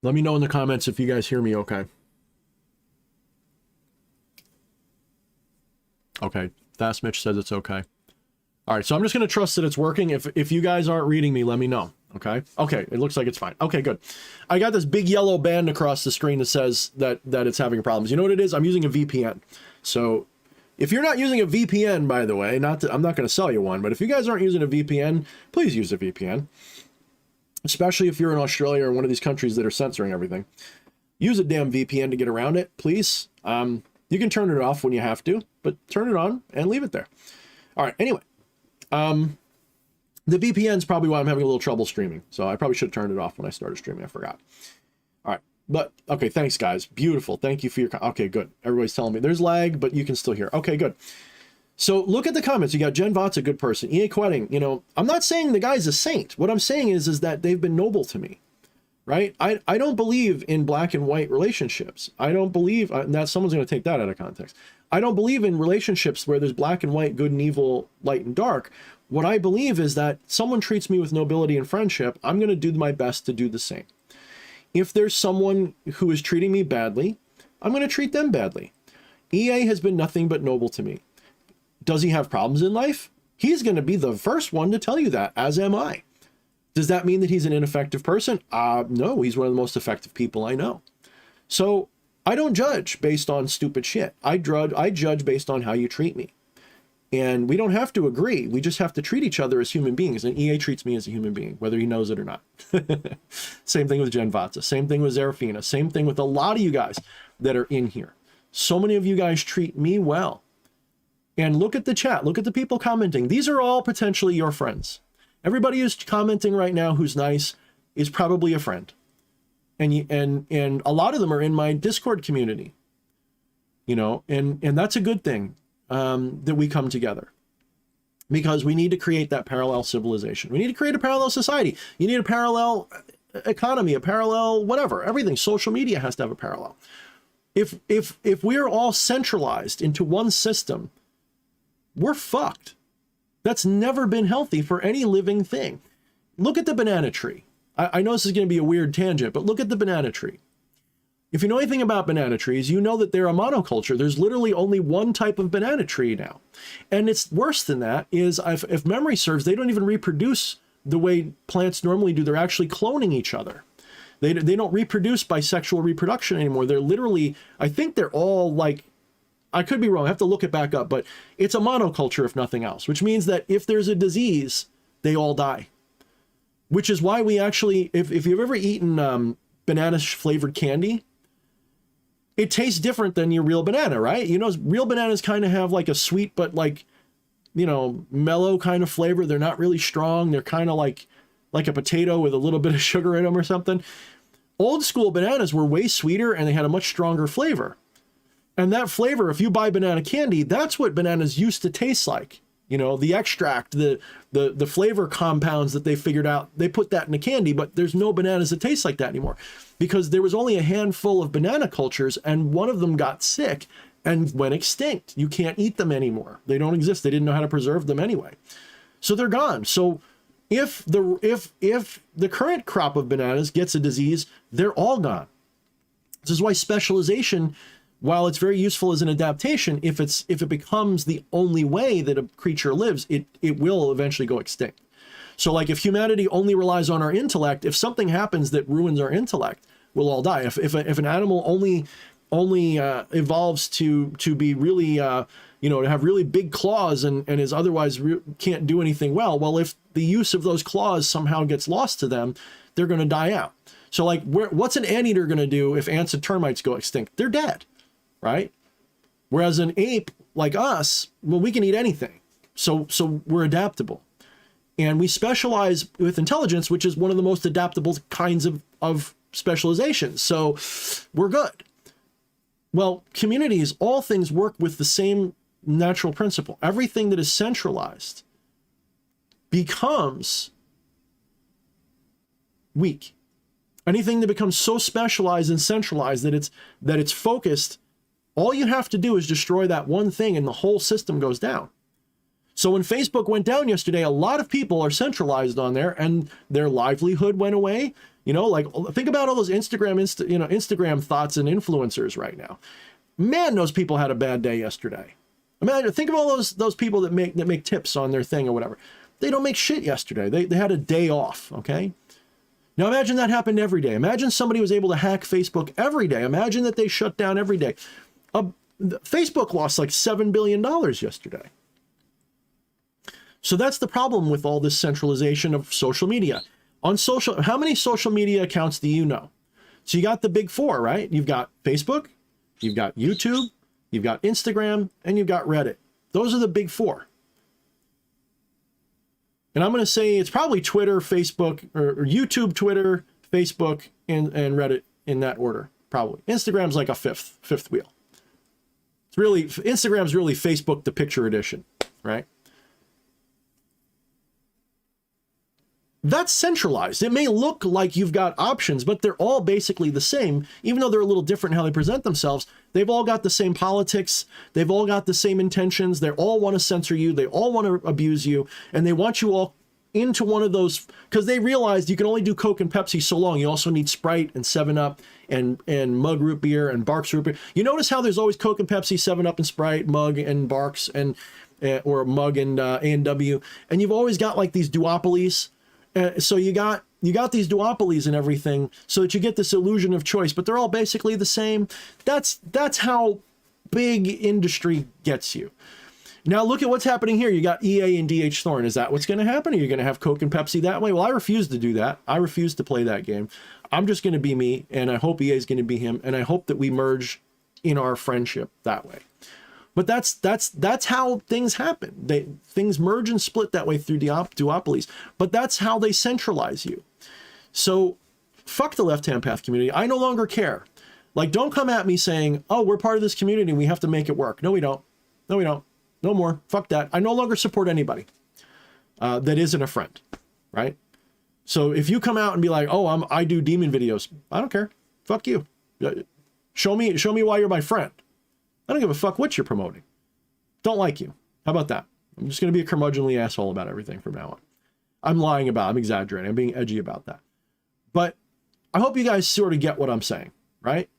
Let me know in the comments if you guys hear me okay. Okay, Fast Mitch says it's okay. All right, so I'm just going to trust that it's working. If you guys aren't reading me, let me know, okay? Okay, it looks like it's fine. Okay, good. I got this big yellow band across the screen that says that it's having problems. You know what it is? I'm using a VPN. So if you're not using a VPN, by the way, I'm not going to sell you one, but if you guys aren't using a VPN, please use a VPN. Especially if you're in Australia or one of these countries that are censoring everything. Use a damn VPN to get around it, please. You can turn it off when you have to, but turn it on and leave it there. All right, anyway. The VPN is probably why I'm having a little trouble streaming. So I probably should have turned it off when I started streaming. I forgot. All right, but okay, thanks, guys. Beautiful. Thank you for your... Okay, good. Everybody's telling me there's lag, but you can still hear. Okay, good. So look at the comments. You got Jen Vott's a good person. EA Quetting, you know, I'm not saying the guy's a saint. What I'm saying is that they've been noble to me, right? I don't believe in black and white relationships. I don't believe, now someone's going to take that out of context. I don't believe in relationships where there's black and white, good and evil, light and dark. What I believe is that someone treats me with nobility and friendship, I'm going to do my best to do the same. If there's someone who is treating me badly, I'm going to treat them badly. EA has been nothing but noble to me. Does he have problems in life? He's going to be the first one to tell you that, as am I. Does that mean that he's an ineffective person? No, he's one of the most effective people I know. So I don't judge based on stupid shit. I judge based on how you treat me. And we don't have to agree. We just have to treat each other as human beings. And EA treats me as a human being, whether he knows it or not. Same thing with Jen Vatsa. Same thing with Zerafina. Same thing with a lot of you guys that are in here. So many of you guys treat me well. And look at the chat. Look at the people commenting. These are all potentially your friends. Everybody who's commenting right now who's nice is probably a friend. And a lot of them are in my Discord community. You know, and that's a good thing, that we come together. Because we need to create that parallel civilization. We need to create a parallel society. You need a parallel economy, a parallel whatever. Everything. Social media has to have a parallel. If we're all centralized into one system, we're fucked. That's never been healthy for any living thing. Look at the banana tree. I know this is going to be a weird tangent, but look at the banana tree. If you know anything about banana trees, you know that they're a monoculture. There's literally only one type of banana tree now. And it's worse than that is, if memory serves, they don't even reproduce the way plants normally do. They're actually cloning each other. They don't reproduce by sexual reproduction anymore. They're literally, I think they're all like, I could be wrong. I have to look it back up, but it's a monoculture if nothing else, which means that if there's a disease, they all die. Which is why we actually, if you've ever eaten banana flavored candy, it tastes different than your real banana, right? You know, real bananas kind of have like a sweet, but like, you know, mellow kind of flavor. They're not really strong. They're kind of like a potato with a little bit of sugar in them or something. Old school bananas were way sweeter and they had a much stronger flavor. And that flavor, if you buy banana candy, that's what bananas used to taste like. You know, the extract, the flavor compounds that they figured out, they put that in the candy, but there's no bananas that taste like that anymore because there was only a handful of banana cultures and one of them got sick and went extinct. You can't eat them anymore. They don't exist. They didn't know how to preserve them anyway. So they're gone. So if the current crop of bananas gets a disease, they're all gone. This is why specialization while it's very useful as an adaptation, if it becomes the only way that a creature lives, it will eventually go extinct. So like if humanity only relies on our intellect, if something happens that ruins our intellect, we'll all die. If an animal only evolves to be really to have really big claws and is otherwise can't do anything well, if the use of those claws somehow gets lost to them, they're going to die out. So like what's an anteater going to do if ants and termites go extinct? They're dead, right? Whereas an ape like us, well, we can eat anything. So we're adaptable. And we specialize with intelligence, which is one of the most adaptable kinds of specializations. So we're good. Well, communities, all things work with the same natural principle. Everything that is centralized becomes weak. Anything that becomes so specialized and centralized that it's focused, all you have to do is destroy that one thing and the whole system goes down. So when Facebook went down yesterday, a lot of people are centralized on there and their livelihood went away. Like think about all those Instagram thoughts and influencers right now. Man, those people had a bad day yesterday. Imagine, think of all those people that make tips on their thing or whatever. They don't make shit yesterday. They had a day off, okay? Now imagine that happened every day. Imagine somebody was able to hack Facebook every day. Imagine that they shut down every day. Facebook lost like $7 billion yesterday. So that's the problem with all this centralization of social media. How many social media accounts do you know? So you got the big four, right? You've got Facebook, you've got YouTube, you've got Instagram, and you've got Reddit. Those are the big four. And I'm going to say it's probably Twitter, Facebook, or YouTube, Twitter, Facebook, and Reddit in that order, probably. Instagram's like a fifth wheel. Instagram's really Facebook, the picture edition, right? That's centralized. It may look like you've got options, but they're all basically the same, even though they're a little different in how they present themselves. They've all got the same politics. They've all got the same intentions. They all want to censor you. They all want to abuse you. And they want you all into one of those, because they realized you can only do Coke and Pepsi so long. You also need Sprite and 7-Up and Mug root beer and Barks root beer. You notice how there's always Coke and Pepsi, 7-Up and Sprite, Mug and Barks or Mug and A&W. And you've always got like these duopolies. So you got these duopolies and everything so that you get this illusion of choice, but they're all basically the same. That's how big industry gets you. Now look at what's happening here. You got EA and DH Thorne. Is that what's going to happen? Are you going to have Coke and Pepsi that way? Well, I refuse to do that. I refuse to play that game. I'm just going to be me, and I hope EA is going to be him, and I hope that we merge in our friendship that way. But that's how things happen. Things merge and split that way through duopolies. But that's how they centralize you. So fuck the left-hand path community. I no longer care. Like, don't come at me saying, oh, we're part of this community and we have to make it work. No, we don't. No, we don't. No more. Fuck that. I no longer support anybody that isn't a friend, right? So if you come out and be like, oh, I do demon videos, I don't care. Fuck you. Show me why you're my friend. I don't give a fuck what you're promoting. Don't like you. How about that? I'm just going to be a curmudgeonly asshole about everything from now on. I'm exaggerating. I'm being edgy about that. But I hope you guys sort of get what I'm saying, right?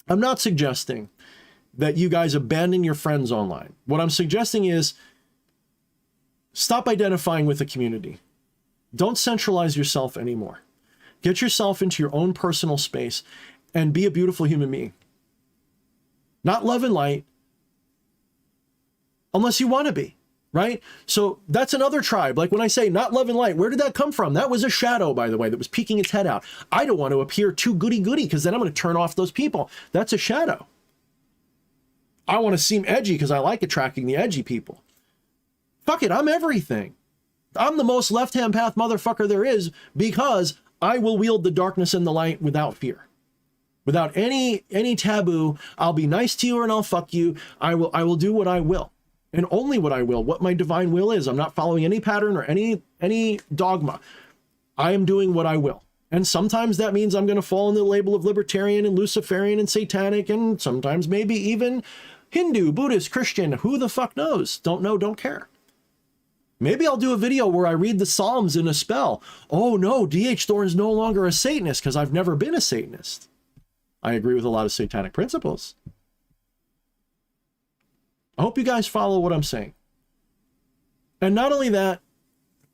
I'm not suggesting that you guys abandon your friends online. What I'm suggesting is stop identifying with the community. Don't centralize yourself anymore. Get yourself into your own personal space and be a beautiful human being. Not love and light, unless you want to be, right? So that's another tribe. Like when I say not love and light, where did that come from? That was a shadow, by the way, that was peeking its head out. I don't want to appear too goody-goody because then I'm going to turn off those people. That's a shadow. I want to seem edgy because I like attracting the edgy people. Fuck it, I'm everything. I'm the most left-hand path motherfucker there is because I will wield the darkness and the light without fear. Without any taboo. I'll be nice to you and I'll fuck you. I will do what I will. And only what I will, what my divine will is. I'm not following any pattern or any dogma. I am doing what I will. And sometimes that means I'm going to fall in the label of libertarian and Luciferian and satanic and sometimes maybe even Hindu, Buddhist, Christian. Who the fuck knows? Don't know, don't care. Maybe I'll do a video where I read the Psalms in a spell. Oh no, D.H. Thorne is no longer a Satanist because I've never been a Satanist. I agree with a lot of satanic principles. I hope you guys follow what I'm saying. And not only that,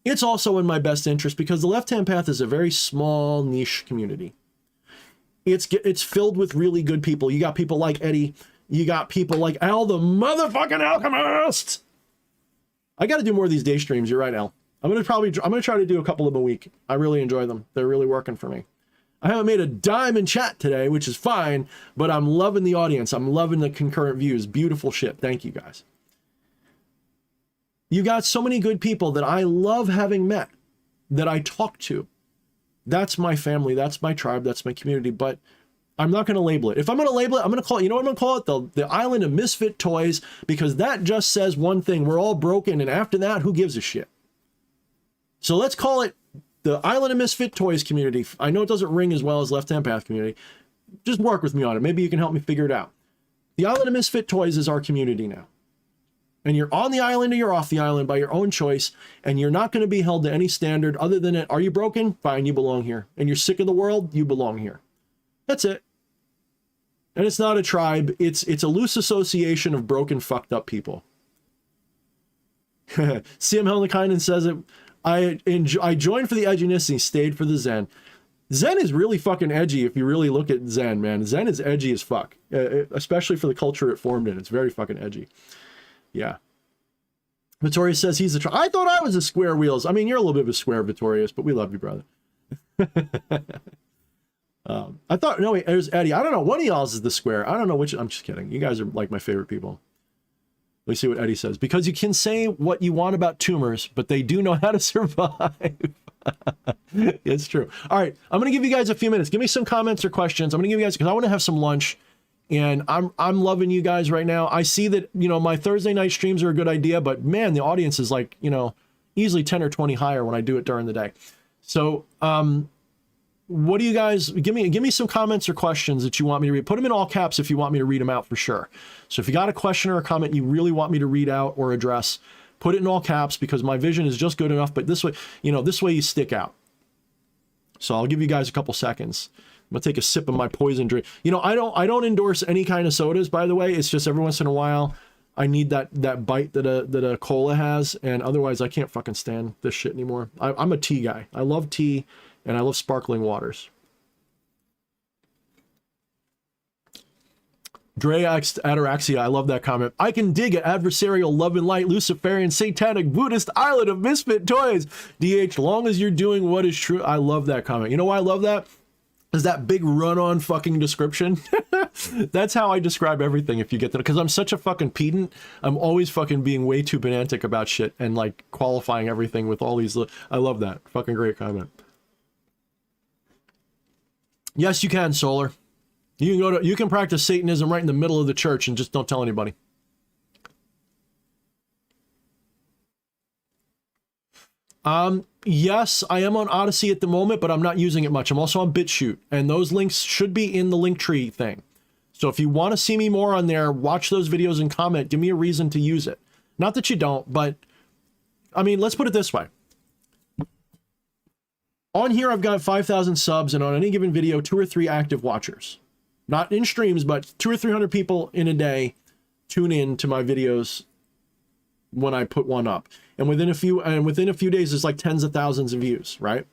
it's also in my best interest because the left-hand path is a very small niche community. It's filled with really good people. You got people like Eddie. You got people like Al, the motherfucking alchemist. I got to do more of these day streams. You're right, Al. I'm going to try to do a couple of them a week. I really enjoy them. They're really working for me. I haven't made a dime in chat today, which is fine, but I'm loving the audience. I'm loving the concurrent views. Beautiful shit. Thank you guys. You got so many good people that I love having met, that I talk to. That's my family. That's my tribe. That's my community. But I'm not going to label it. If I'm going to label it, I'm going to call it, you know what I'm going to call it? The island of misfit toys, because that just says one thing. We're all broken. And after that, who gives a shit? So let's call it the island of misfit toys community. I know it doesn't ring as well as left-hand path community. Just work with me on it. Maybe you can help me figure it out. The island of misfit toys is our community now. And you're on the island or you're off the island by your own choice, and you're not going to be held to any standard other than it. Are you broken? Fine, you belong here. And you're sick of the world? You belong here. That's it. And it's not a tribe. It's a loose association of broken, fucked up people. CM Helnikainen says it. I joined for the edginess and he stayed for the Zen. Zen is really fucking edgy if you really look at Zen, man. Zen is edgy as fuck, especially for the culture it formed in. It's very fucking edgy. Yeah. Vittorius says he's a I thought I was a square wheels. I mean, you're a little bit of a square, Vittorius, but we love you, brother. I thought, no, wait, there's Eddie. I don't know. One of y'all's is the square. I don't know which. I'm just kidding. You guys are like my favorite people. Let me see what Eddie says. Because you can say what you want about tumors, but they do know how to survive. It's true. All right. I'm going to give you guys a few minutes. Give me some comments or questions. I'm going to give you guys, because I want to have some lunch. And I'm loving you guys right now. I see that, you know, my Thursday night streams are a good idea, but man, the audience is like, you know, easily 10 or 20 higher when I do it during the day. So, what do you guys, give me some comments or questions that you want me to read. Put them in all caps if you want me to read them out for sure. So if you got a question or a comment you really want me to read out or address, put it in all caps because my vision is just good enough. But this way, you know, this way you stick out. So I'll give you guys a couple seconds. I'm gonna take a sip of my poison drink. You know, I don't endorse any kind of sodas, by the way. It's just every once in a while I need that bite that a cola has, and otherwise I can't fucking stand this shit anymore. I'm a tea guy. I love tea and I love sparkling waters. Ataraxia, I love that comment. I can dig it. Adversarial, love and light, Luciferian, satanic, Buddhist, island of misfit toys. DH, long as you're doing what is true. I love that comment. You know why I love that? Is that big run-on fucking description. That's how I describe everything if you get that. Because I'm such a fucking pedant. I'm always fucking being way too pedantic about shit and like qualifying everything with all these. I love that. Fucking great comment. Yes, you can, Solar. You can practice Satanism right in the middle of the church and just don't tell anybody. Yes, I am on Odyssey at the moment, but I'm not using it much. I'm also on BitChute, and those links should be in the Linktree thing. So if you want to see me more on there, watch those videos and comment. Give me a reason to use it. Not that you don't, but I mean, let's put it this way. On here, I've got 5,000 subs, and on any given video, 2 or 3 active watchers. Not in streams, but 200 or 300 people in a day tune in to my videos when I put one up. And within a few days, there's like tens of thousands of views, right?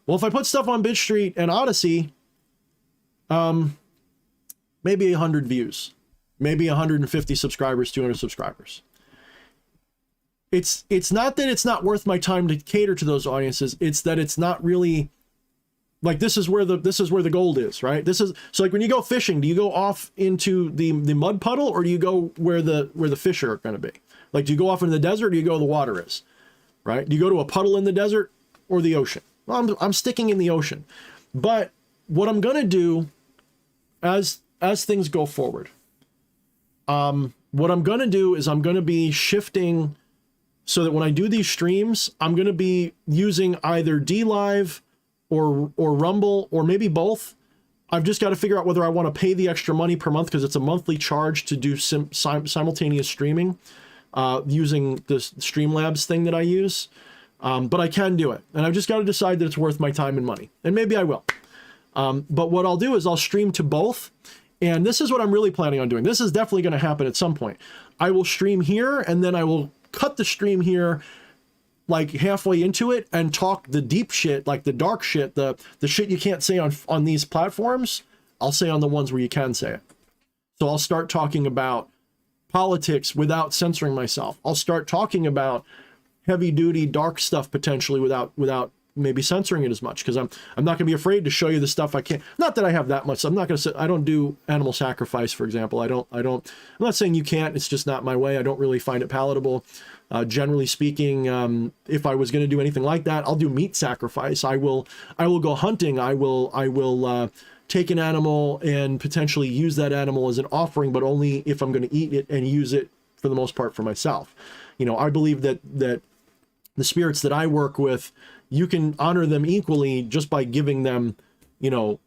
Well, if I put stuff on BitStreet and Odyssey, maybe 100 views, maybe 150 subscribers, 200 subscribers. It's not that it's not worth my time to cater to those audiences. It's that it's not really like this is where the gold is, right? So like when you go fishing, do you go off into the mud puddle or do you go where the fish are going to be? Like, do you go off into the desert or do you go where the water is, right? Do you go to a puddle in the desert or the ocean? Well, I'm sticking in the ocean. But what I'm going to do as things go forward, what I'm going to do is I'm going to be shifting so that when I do these streams, I'm going to be using either DLive or Rumble or maybe both. I've just got to figure out whether I want to pay the extra money per month because it's a monthly charge to do simultaneous streaming. Using this Streamlabs thing that I use, but I can do it. And I've just got to decide that it's worth my time and money. And maybe I will. But what I'll do is I'll stream to both. And this is what I'm really planning on doing. This is definitely going to happen at some point. I will stream here, and then I will cut the stream here like halfway into it and talk the deep shit, like the dark shit, the shit you can't say on these platforms. I'll say on the ones where you can say it. So I'll start talking about politics without censoring myself. I'll start talking about heavy duty dark stuff potentially without maybe censoring it as much, because I'm not going to be afraid to show you the stuff I can't. Not that I have that much. I'm not going to say I don't do animal sacrifice, for example. I'm not saying you can't. It's just not my way. I don't really find it palatable. Generally speaking, if I was going to do anything like that, I'll do meat sacrifice. I will go hunting. I will take an animal and potentially use that animal as an offering, but only if I'm going to eat it and use it for the most part for myself. You know, I believe that the spirits that I work with, you can honor them equally just by giving them, you know,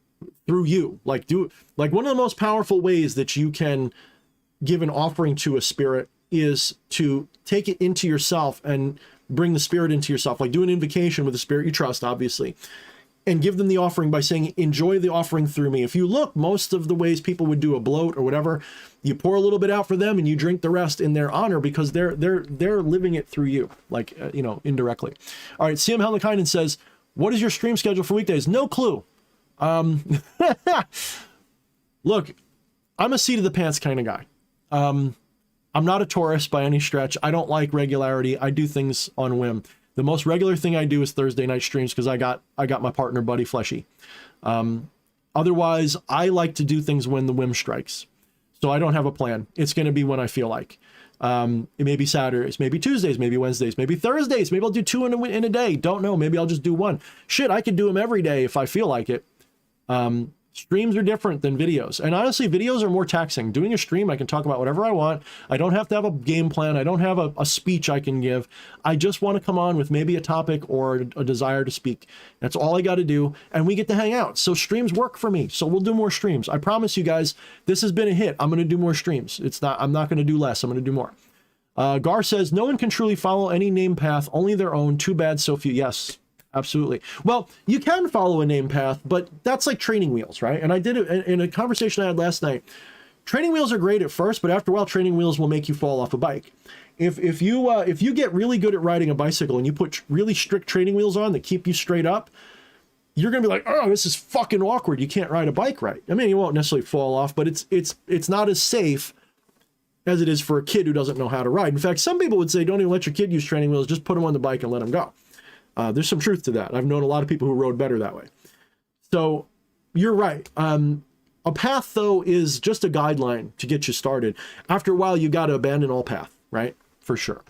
through you. Like one of the most powerful ways that you can give an offering to a spirit is to take it into yourself and bring the spirit into yourself. Like do an invocation with a spirit you trust, obviously, and give them the offering by saying, enjoy the offering through me. If you look, most of the ways people would do a bloat or whatever, you pour a little bit out for them and you drink the rest in their honor, because they're living it through you, like, you know, indirectly. All right. CM Helmikainen says, what is your stream schedule for weekdays? No clue. Look, I'm a seat of the pants kind of guy. I'm not a tourist by any stretch. I don't like regularity. I do things on whim. The most regular thing I do is Thursday night streams, because I got my partner, Buddy Fleshy. Otherwise, I like to do things when the whim strikes. So I don't have a plan. It's going to be when I feel like. It may be Saturdays, maybe Tuesdays, maybe Wednesdays, maybe Thursdays. Maybe I'll do two in a day. Don't know. Maybe I'll just do one. Shit, I could do them every day if I feel like it. Streams are different than videos. And honestly, videos are more taxing. Doing a stream, I can talk about whatever I want. I don't have to have a game plan. I don't have a speech I can give. I just want to come on with maybe a topic or a desire to speak. That's all I got to do. And we get to hang out. So streams work for me. So we'll do more streams. I promise you guys, this has been a hit. I'm going to do more streams. I'm not going to do less. I'm going to do more. Gar says, no one can truly follow any name path, only their own. Too bad so few. Yes. Absolutely. Well, you can follow a name path, but that's like training wheels, right? And I did it in a conversation I had last night. Training wheels are great at first, but after a while, training wheels will make you fall off a bike. If you get really good at riding a bicycle and you put really strict training wheels on that keep you straight up, you're gonna be like, oh, this is fucking awkward. You can't ride a bike right. I mean, you won't necessarily fall off, but it's not as safe as it is for a kid who doesn't know how to ride. In fact, some people would say, don't even let your kid use training wheels. Just put them on the bike and let them go. There's some truth to that. I've known a lot of people who rode better that way. So you're right. A path, though, is just a guideline to get you started. After a while, you got to abandon all path, right? For sure.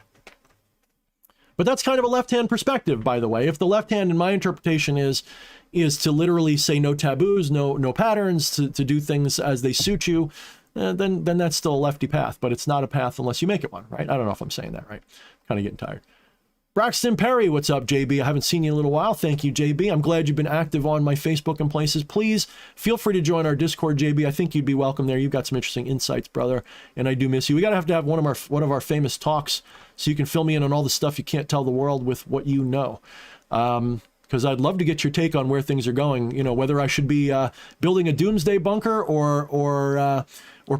But that's kind of a left-hand perspective, by the way. If the left hand, in my interpretation, is to literally say no taboos, no patterns, to do things as they suit you, then that's still a lefty path. But it's not a path unless you make it one, right? I don't know if I'm saying that right. Kind of getting tired. Braxton Perry, what's up, JB? I haven't seen you in a little while. Thank you, JB. I'm glad you've been active on my Facebook and places. Please feel free to join our Discord, JB. I think you'd be welcome there. You've got some interesting insights, brother, and I do miss you. We gotta have to have one of our famous talks so you can fill me in on all the stuff you can't tell the world with what you know. Because I'd love to get your take on where things are going. You know, whether I should be building a doomsday bunker or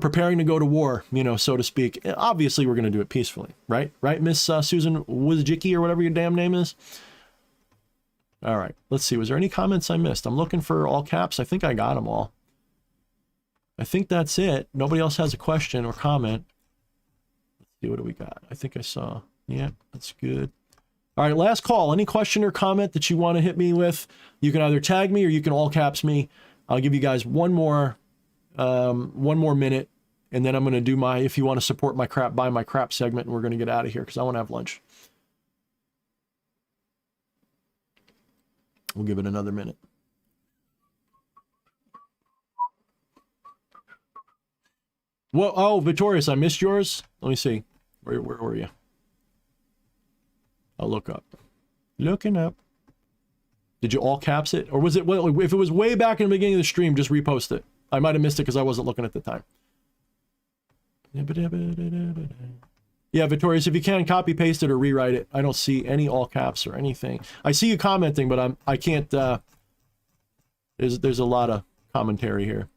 preparing to go to war, you know, so to speak. Obviously, we're going to do it peacefully, right? Right, Miss Susan Wozjicki, or whatever your damn name is? All right, let's see. Was there any comments I missed? I'm looking for all caps. I think I got them all. I think that's it. Nobody else has a question or comment. Let's see, what do we got? I think I saw. Yeah, that's good. All right, last call. Any question or comment that you want to hit me with, you can either tag me or you can all caps me. I'll give you guys one more minute, and then I'm going to do my, if you want to support my crap, buy my crap segment, and we're going to get out of here because I want to have lunch. We'll give it another minute. Well, oh, Victorious, I missed yours. Let me see. Where were you? I'll look up. Looking up. Did you all caps it? Or was it, well, if it was way back in the beginning of the stream, just repost it. I might have missed it because I wasn't looking at the time. Yeah, Victorious, if you can, copy paste it or rewrite it. I don't see any all caps or anything. I see you commenting, but I can't, there's a lot of commentary here.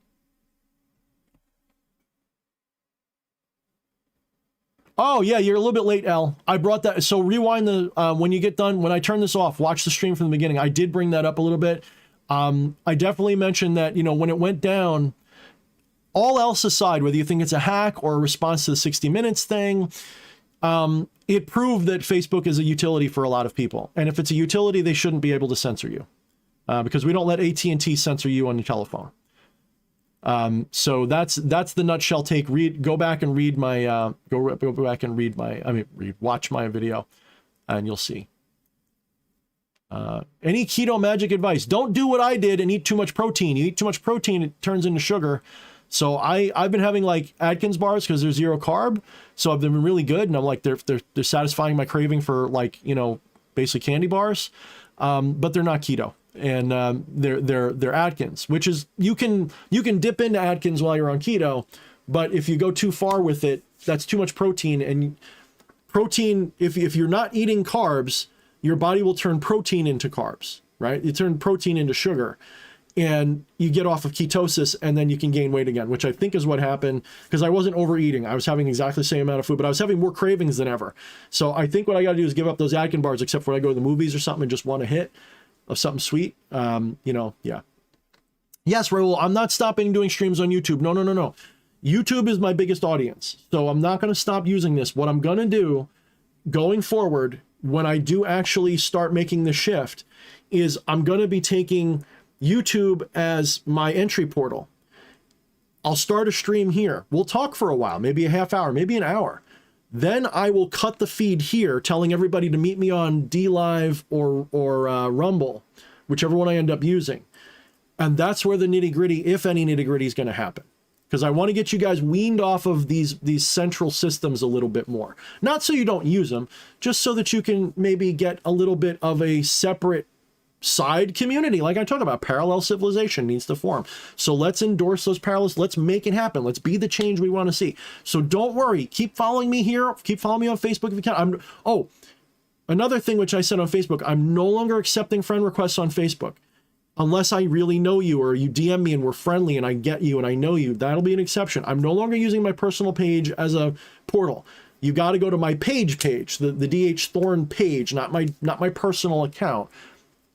Oh yeah, you're a little bit late, L. I brought that. So rewind the when you get done. When I turn this off, watch the stream from the beginning. I did bring that up a little bit. I definitely mentioned that, you know, when it went down, all else aside, whether you think it's a hack or a response to the 60 Minutes thing, it proved that Facebook is a utility for a lot of people. And if it's a utility, they shouldn't be able to censor you because we don't let AT&T censor you on your telephone. So that's the nutshell take. Go back and read my, go back and watch my video and you'll see. Any keto magic advice? Don't do what I did and eat too much protein. You eat too much protein, it turns into sugar. So I've been having like Atkins bars because they're 0 carb. So I've been really good. And I'm like, they're satisfying my craving for, like, you know, basically candy bars. But they're not keto. And they're Atkins, which is, you can dip into Atkins while you're on keto, but if you go too far with it, that's too much protein. And protein, if you're not eating carbs, your body will turn protein into carbs, right? You turn protein into sugar and you get off of ketosis and then you can gain weight again, which I think is what happened because I wasn't overeating. I was having exactly the same amount of food, but I was having more cravings than ever. So I think what I got to do is give up those Atkins bars, except for when I go to the movies or something and just want a hit of something sweet. You know, yeah. Yes, Raul, I'm not stopping doing streams on YouTube. No. YouTube is my biggest audience. So I'm not going to stop using this. What I'm going to do going forward, when I do actually start making the shift, is I'm going to be taking YouTube as my entry portal. I'll start a stream here. We'll talk for a while, maybe a half hour, maybe an hour. Then I will cut the feed here, telling everybody to meet me on DLive or Rumble, whichever one I end up using. And that's where the nitty gritty, if any nitty gritty, is going to happen. Because I want to get you guys weaned off of these central systems a little bit more. Not so you don't use them, just so that you can maybe get a little bit of a separate side community. Like I talk about, parallel civilization needs to form. So let's endorse those parallels. Let's make it happen. Let's be the change we want to see. So don't worry. Keep following me here. Keep following me on Facebook if you can. Another thing which I said on Facebook, I'm no longer accepting friend requests on Facebook. Unless I really know you or you DM me and we're friendly and I get you and I know you, that'll be an exception. I'm no longer using my personal page as a portal. You got to go to my page, the DH Thorne page, not my personal account,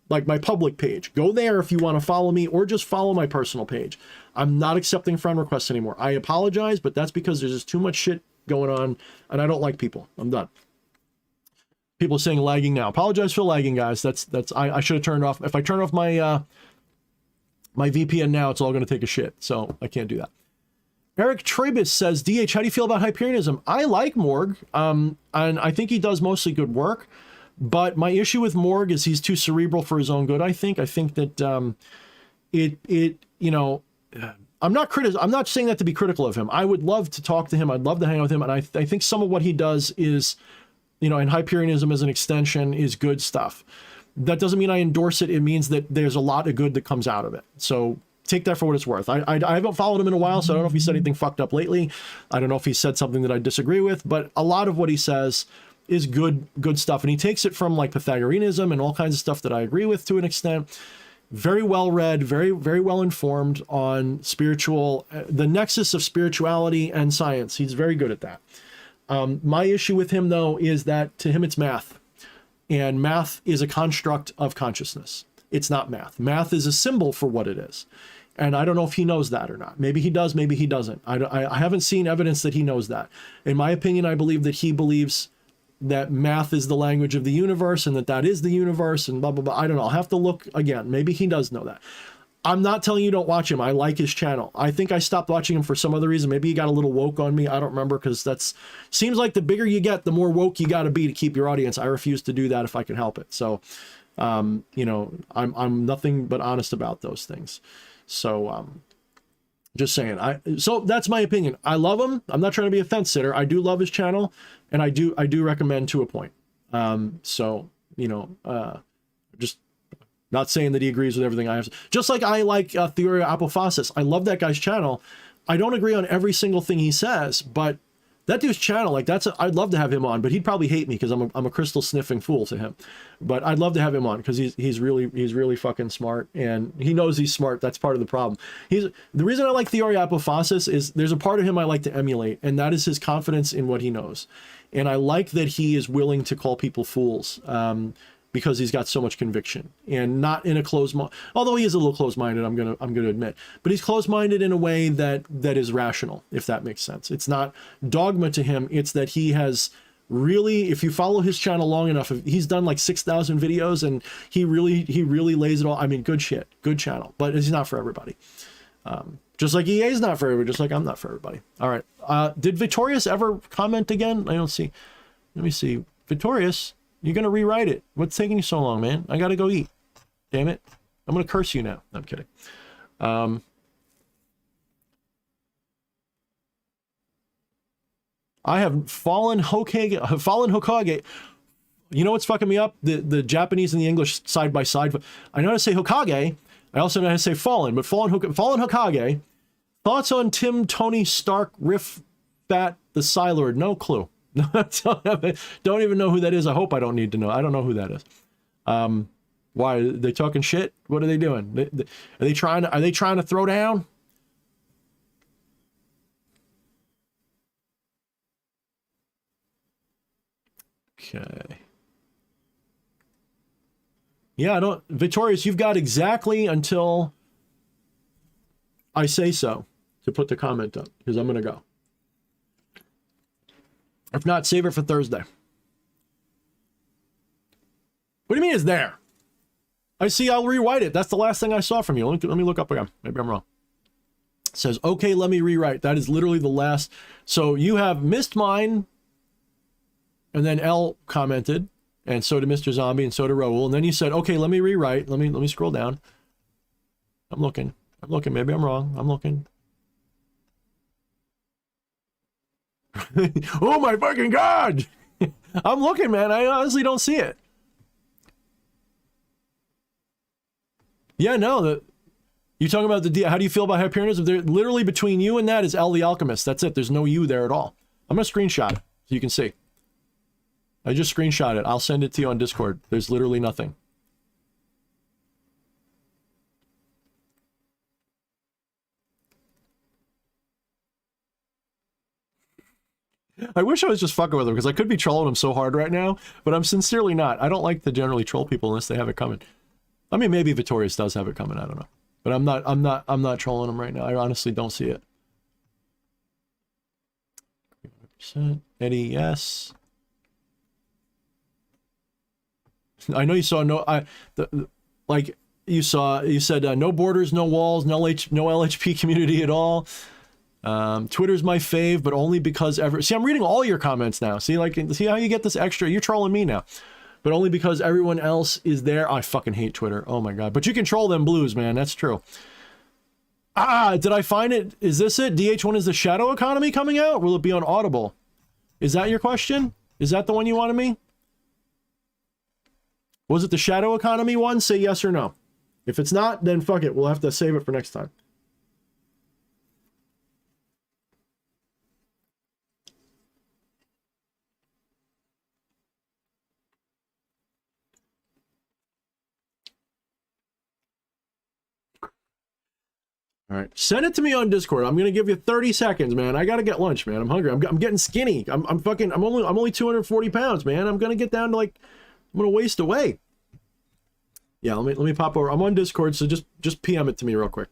like my public page. Go there if you want to follow me or just follow my personal page. I'm not accepting friend requests anymore. I apologize, but that's because there's just too much shit going on and I don't like people. I'm done. People are saying lagging now. Apologize for lagging, guys. I should have turned off. If I turn off my my VPN now, it's all going to take a shit. So I can't do that. Eric Trebus says, DH, how do you feel about Hyperianism? I like Morg, and I think he does mostly good work. But my issue with Morg is he's too cerebral for his own good. I think that you know, I'm not saying that to be critical of him. I would love to talk to him. I'd love to hang out with him. And I think some of what he does is, you know, and Hyperianism as an extension is good stuff. That doesn't mean I endorse it. It means that there's a lot of good that comes out of it. So take that for what it's worth. I haven't followed him in a while, so I don't know if he said anything fucked up lately. I don't know if he said something that I disagree with, but a lot of what he says is good stuff. And he takes it from like Pythagoreanism and all kinds of stuff that I agree with to an extent. Very well read, very, very well informed on spiritual, the nexus of spirituality and science. He's very good at that. My issue with him, though, is that to him it's math. And math is a construct of consciousness. It's not math. Math is a symbol for what it is. And I don't know if he knows that or not. Maybe he does, maybe he doesn't. I haven't seen evidence that he knows that. In my opinion, I believe that he believes that math is the language of the universe and that is the universe and blah, blah, blah. I don't know. I'll have to look again. Maybe he does know that. I'm not telling you don't watch him. I like his channel. I think I stopped watching him for some other reason. Maybe he got a little woke on me. I don't remember, because seems like the bigger you get, the more woke you got to be to keep your audience. I refuse to do that if I can help it. So, you know, I'm nothing but honest about those things. So, just saying. So that's my opinion. I love him. I'm not trying to be a fence sitter. I do love his channel, and I do recommend to a point. So, you know, just. Not saying that he agrees with everything I have. Just like I like Theoria Apophasis. I love that guy's channel. I don't agree on every single thing he says, but That dude's channel, like I'd love to have him on, but he'd probably hate me because I'm a crystal sniffing fool to him. But I'd love to have him on because he's really fucking smart, and he knows he's smart. That's part of the problem. The reason I like Theory Apophasis is there's a part of him I like to emulate, and that is his confidence in what he knows. And I like that he is willing to call people fools. Because he's got so much conviction, and not in a although he is a little closed-minded, I'm gonna admit, but he's closed-minded in a way that is rational, if that makes sense. It's not dogma to him. It's that he has really, if you follow his channel long enough, he's done like 6,000 videos, and he really lays it all. I mean, good shit, good channel, but he's not for everybody. Just like EA's not for everybody, just like I'm not for everybody. All right. Did Victorious ever comment again? I don't see. Let me see. Victorious. You're going to rewrite it. What's taking you so long, man? I got to go eat. Damn it. I'm going to curse you now. No, I'm kidding. I have fallen Hokage. You know what's fucking me up? The Japanese and the English side by side. I know how to say Hokage. I also know how to say fallen, but fallen Hokage. Thoughts on Tim Tony Stark Riff Bat the Psylord? No clue. Don't even know who that is. I hope I don't need to know. I don't know who that is. Why are they talking shit? What are they doing? Are they trying to throw down? Okay. Yeah, Victorious, you've got exactly until I say so to put the comment up, because I'm going to go. If not, save it for Thursday. What do you mean it's there? I see, I'll rewrite it. That's the last thing I saw from you. Let me look up again. Maybe I'm wrong. It says, okay, let me rewrite. That is literally the last. So you have missed mine, and then L commented, and so did Mr. Zombie, and so did Raoul. And then you said, okay, let me rewrite. Let me scroll down. I'm looking. Maybe I'm wrong. I'm looking. Oh my fucking God! I'm looking, man. I honestly don't see it. Yeah, no. You talking about how do you feel about Hyperion? They're literally between you and that is L the Alchemist. That's it. There's no you there at all. I'm gonna screenshot it so you can see. I just screenshot it. I'll send it to you on Discord. There's literally nothing. I wish I was just fucking with him, because I could be trolling him so hard right now, but I'm sincerely not. I don't like to generally troll people unless they have it coming. I mean, maybe Victorious does have it coming. I don't know, but I'm not trolling him right now. I honestly don't see it. Eddie, yes. I know you saw you said no borders, no walls, no LHP community at all. Twitter's my fave, but only because see, I'm reading all your comments now. See how you get this extra? You're trolling me now, but only because everyone else is there. I fucking hate Twitter. Oh my God. But you control them blues, man. That's true. Did I find it? Is this it? DH1 is the shadow economy coming out? Will it be on Audible? Is that your question? Is that the one you wanted me? Was it the shadow economy one? Say yes or no. If it's not, then fuck it. We'll have to save it for next time. All right, send it to me on Discord. I'm gonna give you 30 seconds, man. I gotta get lunch, man. I'm hungry. I'm getting skinny. I'm only 240 pounds, man. I'm gonna get down to I'm gonna waste away. Yeah, let me pop over. I'm on Discord, so just PM it to me real quick.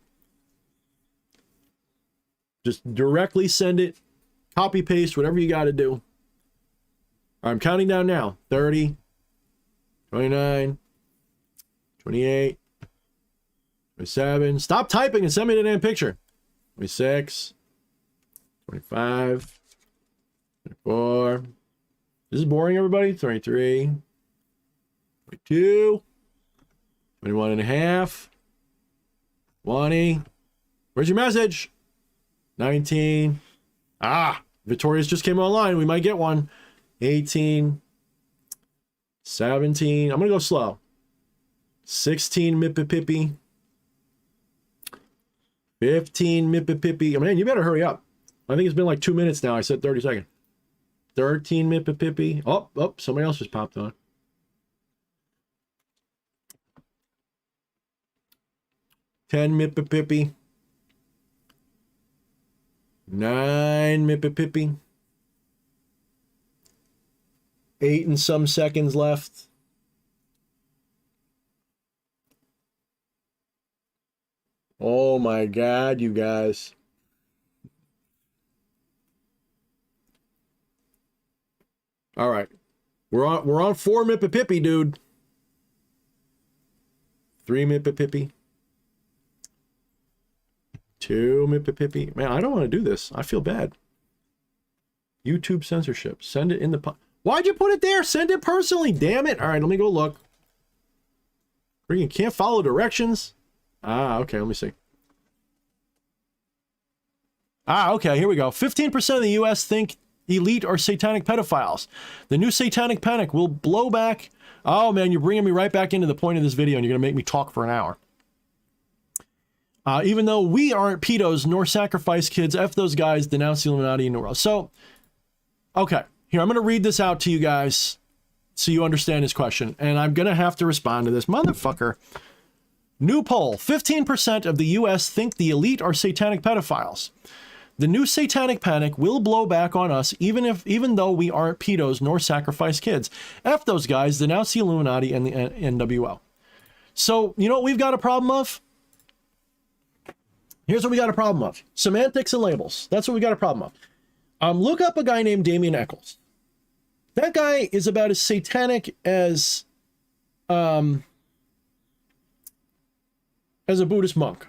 Just directly send it, copy paste, whatever you got to do. All right, I'm counting down now. 30, 29, 28. 27. Stop typing and send me the damn picture. 26. 25. 24. This is boring, everybody. 23. 22. 21 and a half. 20. Where's your message? 19. Victorious just came online. We might get one. 18. 17. I'm going to go slow. 16. Mippipippy. 15 Mippipippy. Man, you better hurry up. I think it's been like 2 minutes now. I said 30 seconds. 13 Mippipippy. Oh, somebody else just popped on. 10 Mippipippy. 9 Mippipippy. 8 and some seconds left. Oh my God, you guys. All right. We're on 4 Mippipippy, dude. 3 Mippipippy. 2 Mippipippy. Man, I don't want to do this. I feel bad. YouTube censorship. Send it in the... Why'd you put it there? Send it personally. Damn it. All right, let me go look. You can't follow directions. Ah, okay. Let me see. Ah, okay. Here we go. 15% of the U.S. think elite are satanic pedophiles. The new satanic panic will blow back. Oh, man, you're bringing me right back into the point of this video, and you're going to make me talk for an hour. Even though we aren't pedos nor sacrifice kids, F those guys, denounce the Illuminati in the world. So, okay. Here, I'm going to read this out to you guys so you understand his question. And I'm going to have to respond to this. Motherfucker. New poll. 15% of the U.S. think the elite are satanic pedophiles. The new satanic panic will blow back on us even though we aren't pedos nor sacrifice kids. F those guys, denounce the Illuminati and the NWO. So, you know what we've got a problem of? Here's what we got a problem of. Semantics and labels. That's what we got a problem of. Look up a guy named Damien Eccles. That guy is about as satanic as a Buddhist monk.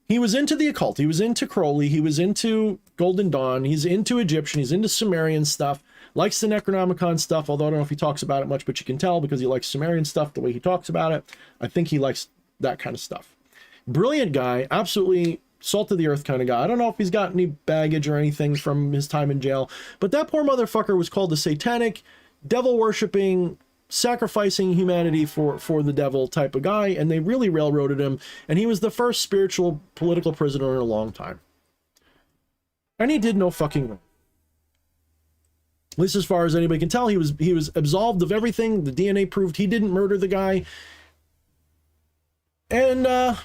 He was into the occult. He was into Crowley. He was into Golden Dawn. He's into Egyptian. He's into Sumerian stuff. Likes the Necronomicon stuff, although I don't know if he talks about it much, but you can tell because he likes Sumerian stuff the way he talks about it. I think he likes that kind of stuff. Brilliant guy. Absolutely salt of the earth kind of guy. I don't know if he's got any baggage or anything from his time in jail, but that poor motherfucker was called the satanic, devil-worshipping, sacrificing humanity for the devil type of guy, and they really railroaded him, and he was the first spiritual political prisoner in a long time. And he did no fucking wrong. At least as far as anybody can tell, he was absolved of everything. The DNA proved he didn't murder the guy. And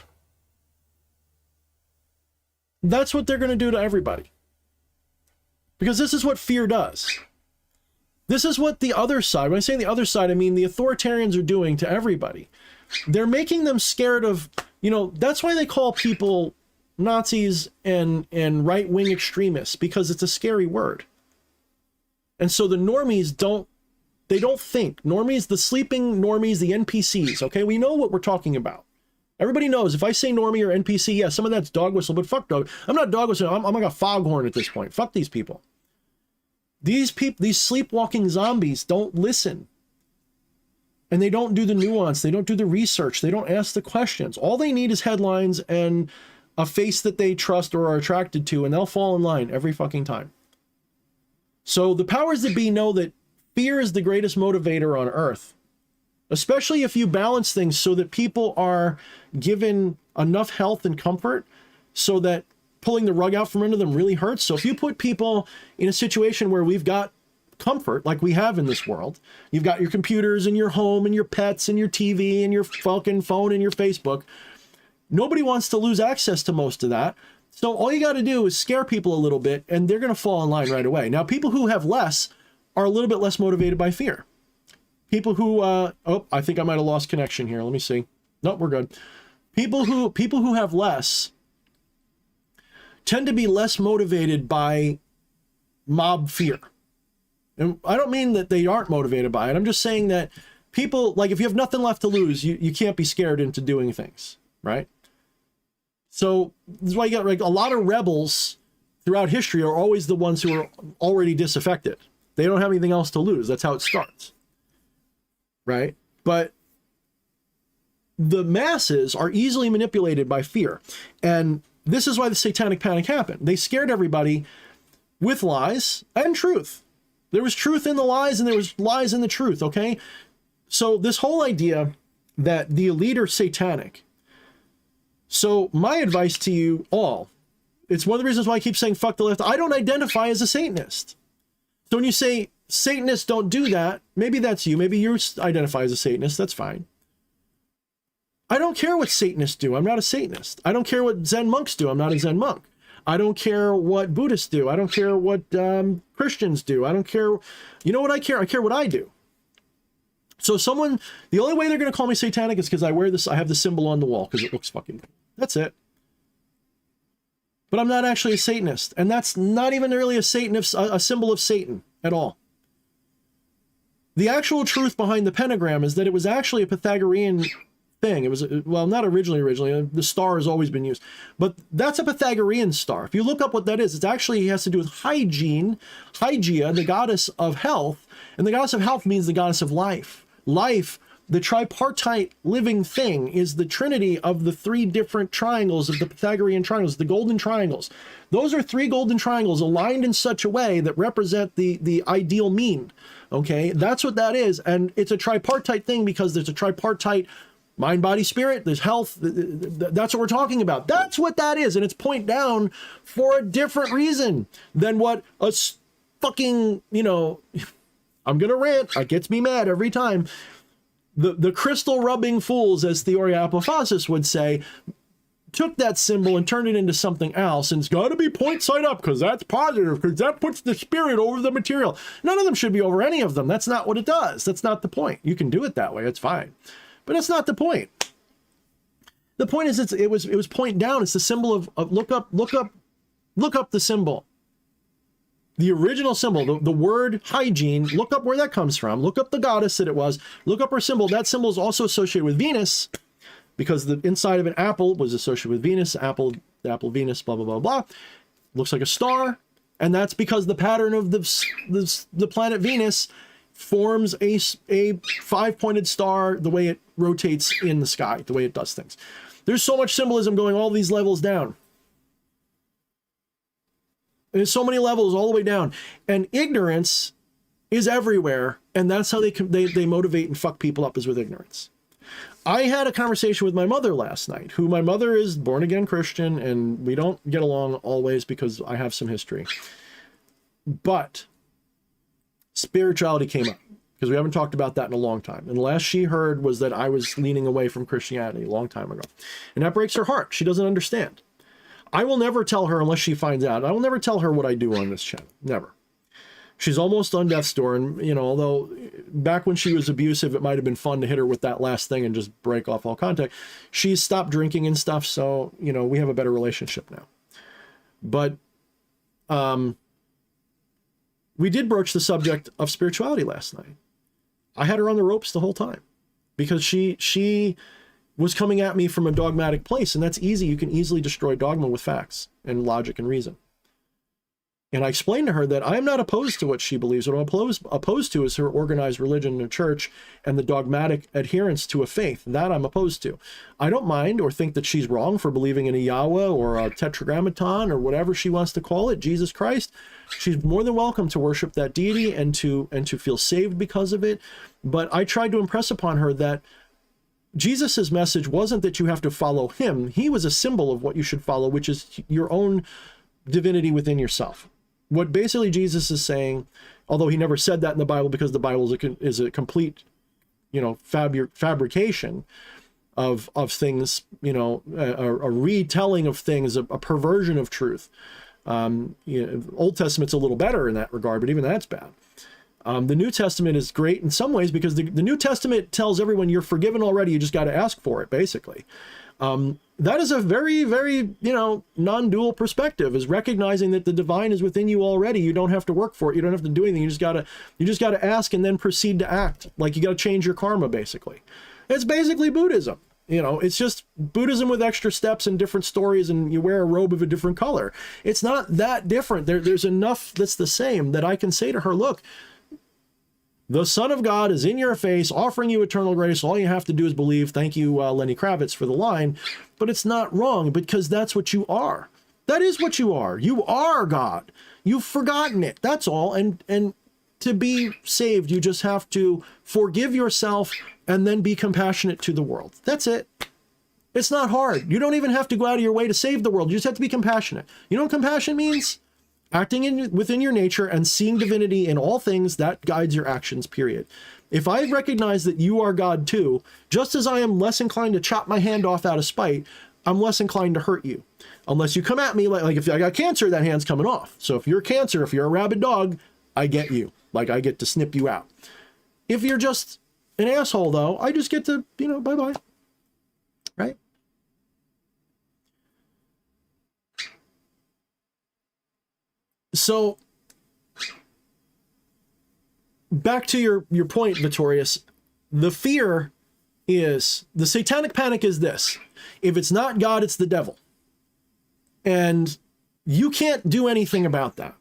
that's what they're going to do to everybody. Because this is what fear does. This is what the other side, when I say the other side, I mean the authoritarians are doing to everybody. They're making them scared of, you know, that's why they call people Nazis and right-wing extremists, because it's a scary word. And so the normies don't think. Normies, the sleeping normies, the NPCs, okay? We know what we're talking about. Everybody knows if I say normie or NPC, yeah, some of that's dog whistle, but fuck dog. I'm not dog whistling. I'm like a foghorn at this point. Fuck these people. These sleepwalking zombies don't listen. And they don't do the nuance. They don't do the research. They don't ask the questions. All they need is headlines and a face that they trust or are attracted to, and they'll fall in line every fucking time. So the powers that be know that fear is the greatest motivator on earth. Especially if you balance things so that people are given enough health and comfort so that pulling the rug out from under them really hurts. So if you put people in a situation where we've got comfort like we have in this world, you've got your computers and your home and your pets and your TV and your fucking phone and your Facebook, nobody wants to lose access to most of that. So all you got to do is scare people a little bit and they're going to fall in line right away. Now, people who have less are a little bit less motivated by fear. People who, oh, I think I might have lost connection here. Let me see. Nope, we're good. People who have less tend to be less motivated by mob fear. And I don't mean that they aren't motivated by it. I'm just saying that people, like if you have nothing left to lose, you can't be scared into doing things, right? So this is why you got like a lot of rebels throughout history are always the ones who are already disaffected. They don't have anything else to lose. That's how it starts. Right? But the masses are easily manipulated by fear. And this is why the satanic panic happened. They scared everybody with lies and truth. There was truth in the lies and there was lies in the truth, okay? So this whole idea that the elite are satanic. So my advice to you all, it's one of the reasons why I keep saying fuck the left. I don't identify as a Satanist. So when you say Satanists don't do that, maybe that's you. Maybe you identify as a Satanist. That's fine. I don't care what Satanists do. I'm not a Satanist. I don't care what Zen monks do. I'm not a Zen monk. I don't care what Buddhists do. I don't care what Christians do. I don't care. You know what I care? I care what I do. So the only way they're going to call me satanic is because I have the symbol on the wall because it looks fucking good. That's it. But I'm not actually a Satanist. And that's not even really a symbol of Satan at all. The actual truth behind the pentagram is that it was actually a Pythagorean thing. It was, well, not originally, the star has always been used, but that's a Pythagorean star. If you look up what that is, it actually has to do with Hygiene, Hygia, the goddess of health, and the goddess of health means the goddess of life. Life, the tripartite living thing, is the trinity of the three different triangles of the Pythagorean triangles, the golden triangles. Those are three golden triangles aligned in such a way that represent the ideal mean. Okay, that's what that is. And it's a tripartite thing because there's a tripartite mind, body, spirit, there's health. That's what we're talking about. That's what that is. And it's point down for a different reason than what a fucking, I'm going to rant. It gets me mad every time. The crystal rubbing fools, as Theoria Apophasis would say, took that symbol and turned it into something else. And it's got to be point side up because that's positive, because that puts the spirit over the material. None of them should be over any of them. That's not what it does. That's not the point. You can do it that way. It's fine. But that's not the point. The point is it was point down. It's the symbol of look up the symbol. The original symbol, the word hygiene, look up where that comes from. Look up the goddess that it was. Look up her symbol. That symbol is also associated with Venus because the inside of an apple was associated with Venus. Apple, Venus, blah, blah, blah, blah. Looks like a star. And that's because the pattern of the planet Venus forms a five-pointed star the way it rotates in the sky, the way it does things. There's so much symbolism going all these levels down. There's so many levels all the way down. And ignorance is everywhere, and that's how they motivate and fuck people up, is with ignorance. I had a conversation with my mother last night, who my mother is born-again Christian, and we don't get along always because I have some history. But spirituality came up, because we haven't talked about that in a long time. And the last she heard was that I was leaning away from Christianity a long time ago. And that breaks her heart. She doesn't understand. I will never tell her unless she finds out. I will never tell her what I do on this channel. Never. She's almost on death's door. And, although back when she was abusive, it might have been fun to hit her with that last thing and just break off all contact. She's stopped drinking and stuff. So, we have a better relationship now. But we did broach the subject of spirituality last night. I had her on the ropes the whole time because she was coming at me from a dogmatic place, and that's easy. You can easily destroy dogma with facts and logic and reason. And I explained to her that I am not opposed to what she believes. What I'm opposed to is her organized religion and church and the dogmatic adherence to a faith. That I'm opposed to. I don't mind or think that she's wrong for believing in a Yahweh or a Tetragrammaton or whatever she wants to call it, Jesus Christ. She's more than welcome to worship that deity and to feel saved because of it. But I tried to impress upon her that Jesus's message wasn't that you have to follow him. He was a symbol of what you should follow, which is your own divinity within yourself. What basically Jesus is saying, although he never said that in the Bible because the Bible is a complete, fabrication of things, a retelling of things, a perversion of truth. Old Testament's a little better in that regard, but even that's bad. The New Testament is great in some ways because the New Testament tells everyone you're forgiven already. You just got to ask for it, basically. That is a very, very, non-dual perspective, is recognizing that the divine is within you already. You don't have to work for it. You don't have to do anything. You just got to ask and then proceed to act. Like you got to change your karma, basically. It's basically Buddhism. It's just Buddhism with extra steps and different stories, and you wear a robe of a different color. It's not that different. There's enough that's the same that I can say to her, look, the Son of God is in your face, offering you eternal grace. All you have to do is believe. Thank you, Lenny Kravitz, for the line. But it's not wrong because that's what you are. That is what you are. You are God. You've forgotten it. That's all. And to be saved, you just have to forgive yourself and then be compassionate to the world. That's it. It's not hard. You don't even have to go out of your way to save the world. You just have to be compassionate. You know what compassion means? Acting within your nature and seeing divinity in all things, that guides your actions, period. If I recognize that you are God too, just as I am less inclined to chop my hand off out of spite, I'm less inclined to hurt you. Unless you come at me like if I got cancer, that hand's coming off. So if you're cancer, if you're a rabid dog, I get you. Like I get to snip you out. If you're just an asshole though, I just get to, bye-bye. Right? So back to your point, Vittorius, the fear is, the satanic panic is this: if it's not God, it's the devil. And you can't do anything about that.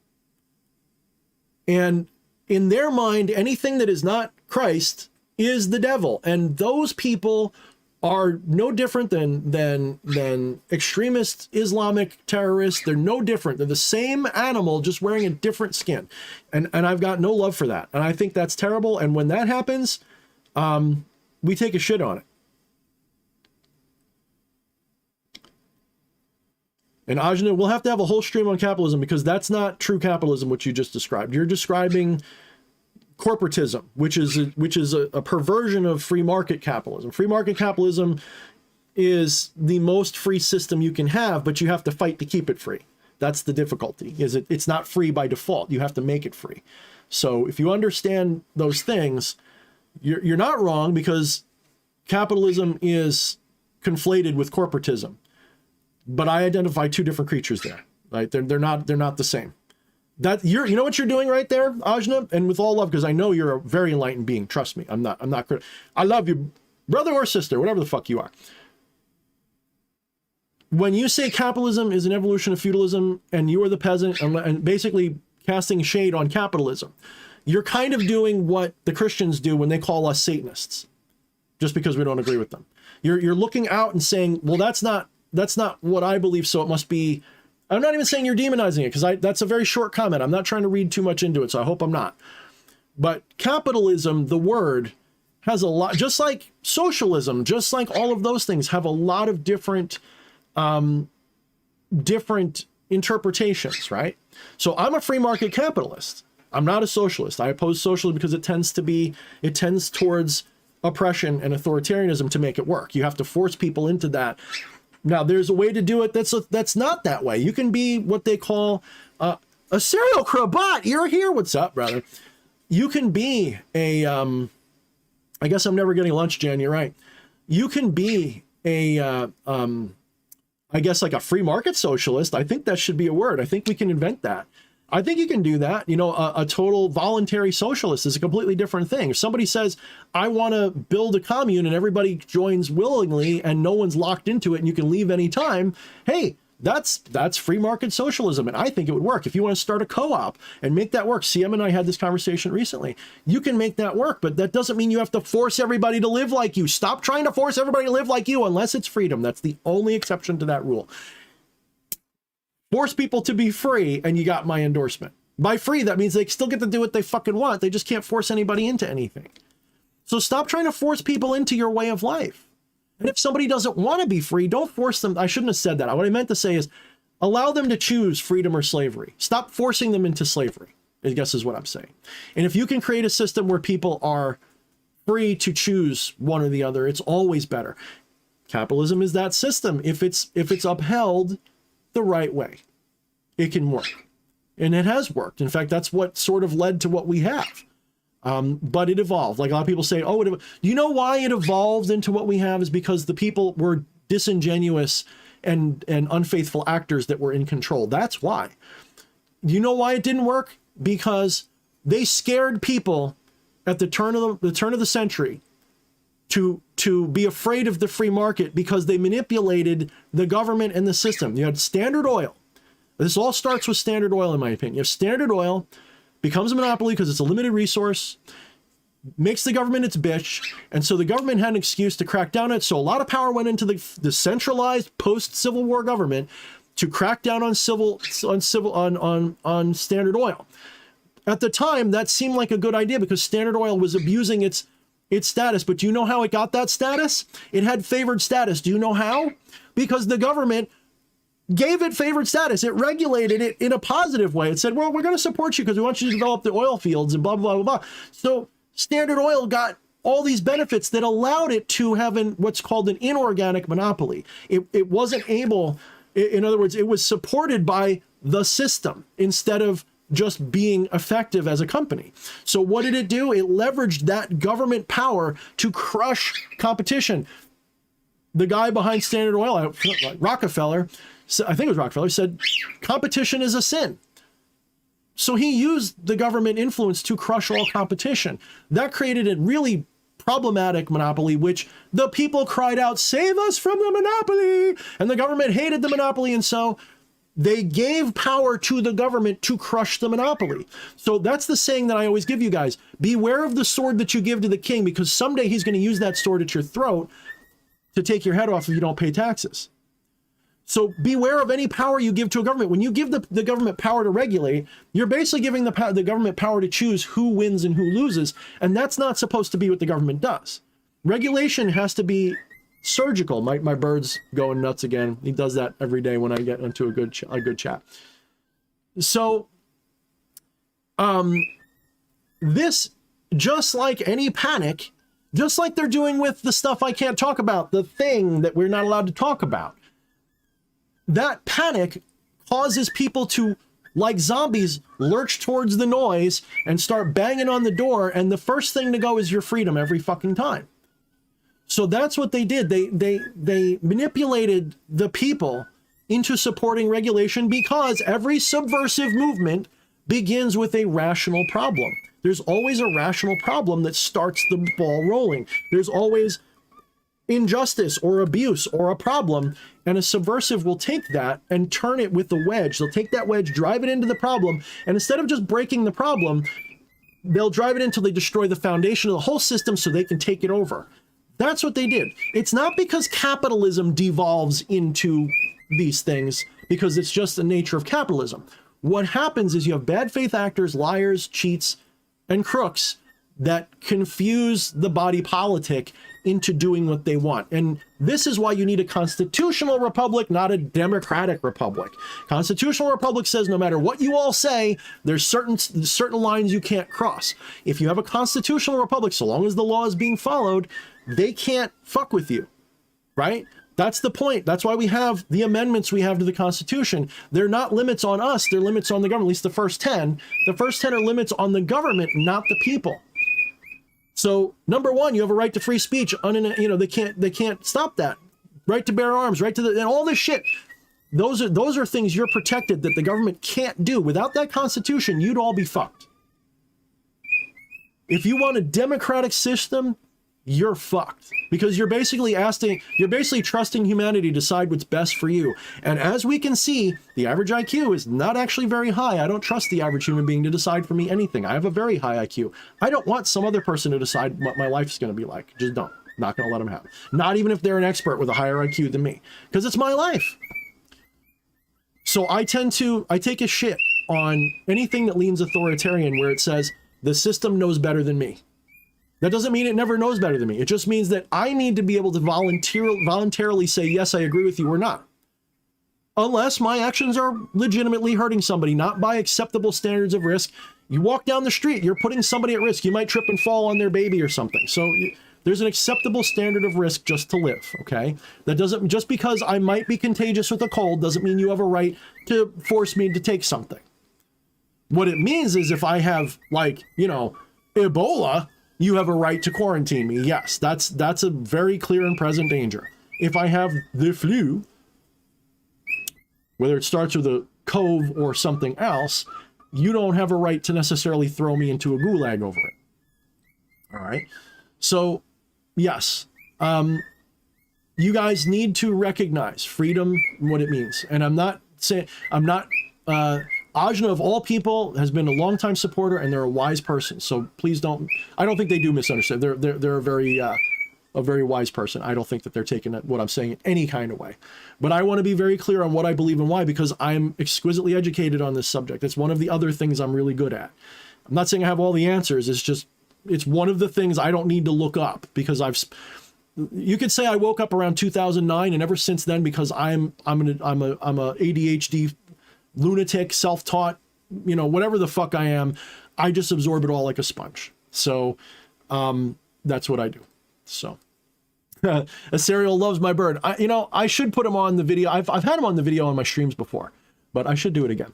And in their mind, anything that is not Christ is the devil. And those people are no different than extremist Islamic terrorists. They're no different. They're the same animal, just wearing a different skin. And I've got no love for that. And I think that's terrible. And when that happens, we take a shit on it. And Ajna, we'll have to have a whole stream on capitalism, because that's not true capitalism, what you just described. You're describing corporatism, which is a perversion of free market capitalism. Free market capitalism is the most free system you can have, but you have to fight to keep it free. That's the difficulty. It's not free by default. You have to make it free. So if you understand those things, you're not wrong, because capitalism is conflated with corporatism. But I identify two different creatures there. Right? They're not the same. That you know what you're doing right there, Ajna, and with all love, because I know you're a very enlightened being. Trust me, I'm not. I love you, brother or sister, whatever the fuck you are. When you say capitalism is an evolution of feudalism, and you are the peasant, and basically casting shade on capitalism, you're kind of doing what the Christians do when they call us Satanists, just because we don't agree with them. You're looking out and saying, well, that's not what I believe, so it must be. I'm not even saying you're demonizing it, because that's a very short comment. I'm not trying to read too much into it, so I hope I'm not. But capitalism, the word, has a lot, just like socialism, just like all of those things, have a lot of different interpretations, right? So I'm a free market capitalist. I'm not a socialist. I oppose socialism because it tends towards oppression and authoritarianism to make it work. You have to force people into that. Now, there's a way to do it that's not that way. You can be what they call a serial crabat. You're here. What's up, brother? You can be a, I guess I'm never getting lunch, Jen. You're right. You can be a, I guess like a free market socialist. I think that should be a word. I think we can invent that. I think you can do that. A total voluntary socialist is a completely different thing. If somebody says, I want to build a commune and everybody joins willingly and no one's locked into it and you can leave anytime, hey, that's free market socialism. And I think it would work. If you want to start a co-op and make that work, CM and I had this conversation recently, you can make that work, but that doesn't mean you have to force everybody to live like you. Stop trying to force everybody to live like you unless it's freedom. That's the only exception to that rule. Force people to be free, and you got my endorsement. By free, that means they still get to do what they fucking want. They just can't force anybody into anything. So stop trying to force people into your way of life. And if somebody doesn't want to be free, don't force them. I shouldn't have said that. What I meant to say is allow them to choose freedom or slavery. Stop forcing them into slavery, I guess is what I'm saying. And if you can create a system where people are free to choose one or the other, it's always better. Capitalism is that system. If it's upheld the right way, it can work. And it has worked. In fact, that's what sort of led to what we have. But it evolved. Like a lot of people say, oh, you know why it evolved into what we have is because the people were disingenuous and unfaithful actors that were in control. That's why. You know why it didn't work? Because they scared people at the turn of the century to be afraid of the free market, because they manipulated the government and the system. You had Standard Oil. This all starts with Standard Oil, in my opinion. If Standard Oil becomes a monopoly because it's a limited resource, makes the government its bitch, and so the government had an excuse to crack down on it. So a lot of power went into the centralized post-Civil War government to crack down on Standard Oil. At the time, that seemed like a good idea because Standard Oil was abusing its status. But do you know how it got that status? It had favored status. Do you know how? Because the government gave it favored status. It regulated it in a positive way. It said, well, we're going to support you because we want you to develop the oil fields and blah, blah, blah, blah. So Standard Oil got all these benefits that allowed it to have what's called an inorganic monopoly. It wasn't able, in other words, it was supported by the system instead of just being effective as a company. So what did it do? It leveraged that government power to crush competition. The guy behind Standard Oil, Rockefeller, I think it was Rockefeller, said competition is a sin. So he used the government influence to crush all competition. That created a really problematic monopoly, which the people cried out, save us from the monopoly. And the government hated the monopoly. And so they gave power to the government to crush the monopoly. So that's the saying that I always give you guys. Beware of the sword that you give to the king, because someday he's going to use that sword at your throat to take your head off if you don't pay taxes. So beware of any power you give to a government. When you give the government power to regulate, you're basically giving the government power to choose who wins and who loses. And that's not supposed to be what the government does. Regulation has to be surgical. My bird's going nuts again. He does that every day when I get into a good chat. So this, just like any panic, just like they're doing with the stuff I can't talk about, the thing that we're not allowed to talk about, that panic causes people to, like zombies, lurch towards the noise and start banging on the door. And the first thing to go is your freedom every fucking time. So that's what they did. They manipulated the people into supporting regulation, because every subversive movement begins with a rational problem. There's always a rational problem that starts the ball rolling. There's always injustice or abuse or a problem, and a subversive will take that and turn it with the wedge. They'll take that wedge, drive it into the problem, and instead of just breaking the problem, they'll drive it until they destroy the foundation of the whole system so they can take it over. That's what they did. It's not because capitalism devolves into these things, because it's just the nature of capitalism. What happens is you have bad faith actors, liars, cheats, and crooks that confuse the body politic into doing what they want. And this is why you need a constitutional republic, not a democratic republic. Constitutional republic says no matter what you all say, there's certain lines you can't cross. If you have a constitutional republic, so long as the law is being followed, they can't fuck with you, right? That's the point. That's why we have the amendments we have to the Constitution. They're not limits on us, they're limits on the government, at least the first 10. The first 10 are limits on the government, not the people. So number one, you have a right to free speech. They can't stop that. Right to bear arms, right to and all this shit. Those are things you're protected that the government can't do. Without that Constitution, you'd all be fucked. If you want a democratic system, you're fucked, because you're basically trusting humanity to decide what's best for you. And as we can see, the average IQ is not actually very high. I don't trust the average human being to decide for me anything. I have a very high IQ. I don't want some other person to decide what my life is going to be like. Just don't. Not going to let them have it. Not even if they're an expert with a higher IQ than me, because it's my life. So I take a shit on anything that leans authoritarian, where it says the system knows better than me. That doesn't mean it never knows better than me. It just means that I need to be able to voluntarily say, yes, I agree with you, or not. Unless my actions are legitimately hurting somebody, not by acceptable standards of risk. You walk down the street, you're putting somebody at risk. You might trip and fall on their baby or something. So there's an acceptable standard of risk just to live, okay? That doesn't, just because I might be contagious with a cold doesn't mean you have a right to force me to take something. What it means is if I have, Ebola, you have a right to quarantine me. Yes, that's a very clear and present danger. If I have the flu, whether it starts with a cove or something else, you don't have a right to necessarily throw me into a gulag over it. All right. So, yes, you guys need to recognize freedom and what it means. And Ajna, of all people, has been a longtime supporter, and they're a wise person. So please don't. I don't think they do misunderstand. They're a very wise person. I don't think that they're taking what I'm saying in any kind of way. But I want to be very clear on what I believe and why, because I'm exquisitely educated on this subject. It's one of the other things I'm really good at. I'm not saying I have all the answers. It's one of the things I don't need to look up, because you could say I woke up around 2009, and ever since then, because I'm a ADHD lunatic, self-taught, you know, whatever the fuck I am, I just absorb it all like a sponge. So that's what I do. So a cereal loves my bird. You know, I should put him on the video. I've had him on the video on my streams before, but I should do it again.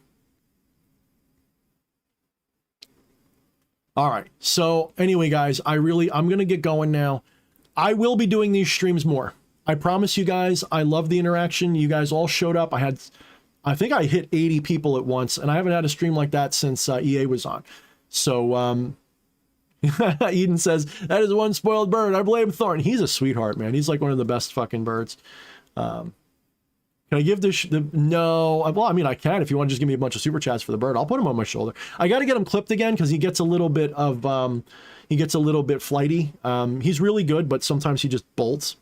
All right. So anyway, guys, I'm going to get going now. I will be doing these streams more. I promise you guys, I love the interaction. You guys all showed up. I think I hit 80 people at once, and I haven't had a stream like that since EA was on. So, Eden says, that is one spoiled bird. I blame Thorne. He's a sweetheart, man. He's like one of the best fucking birds. Can I give no, well, I mean, I can. If you want to just give me a bunch of super chats for the bird, I'll put him on my shoulder. I got to get him clipped again because he gets a little bit flighty. He's really good, but sometimes he just bolts,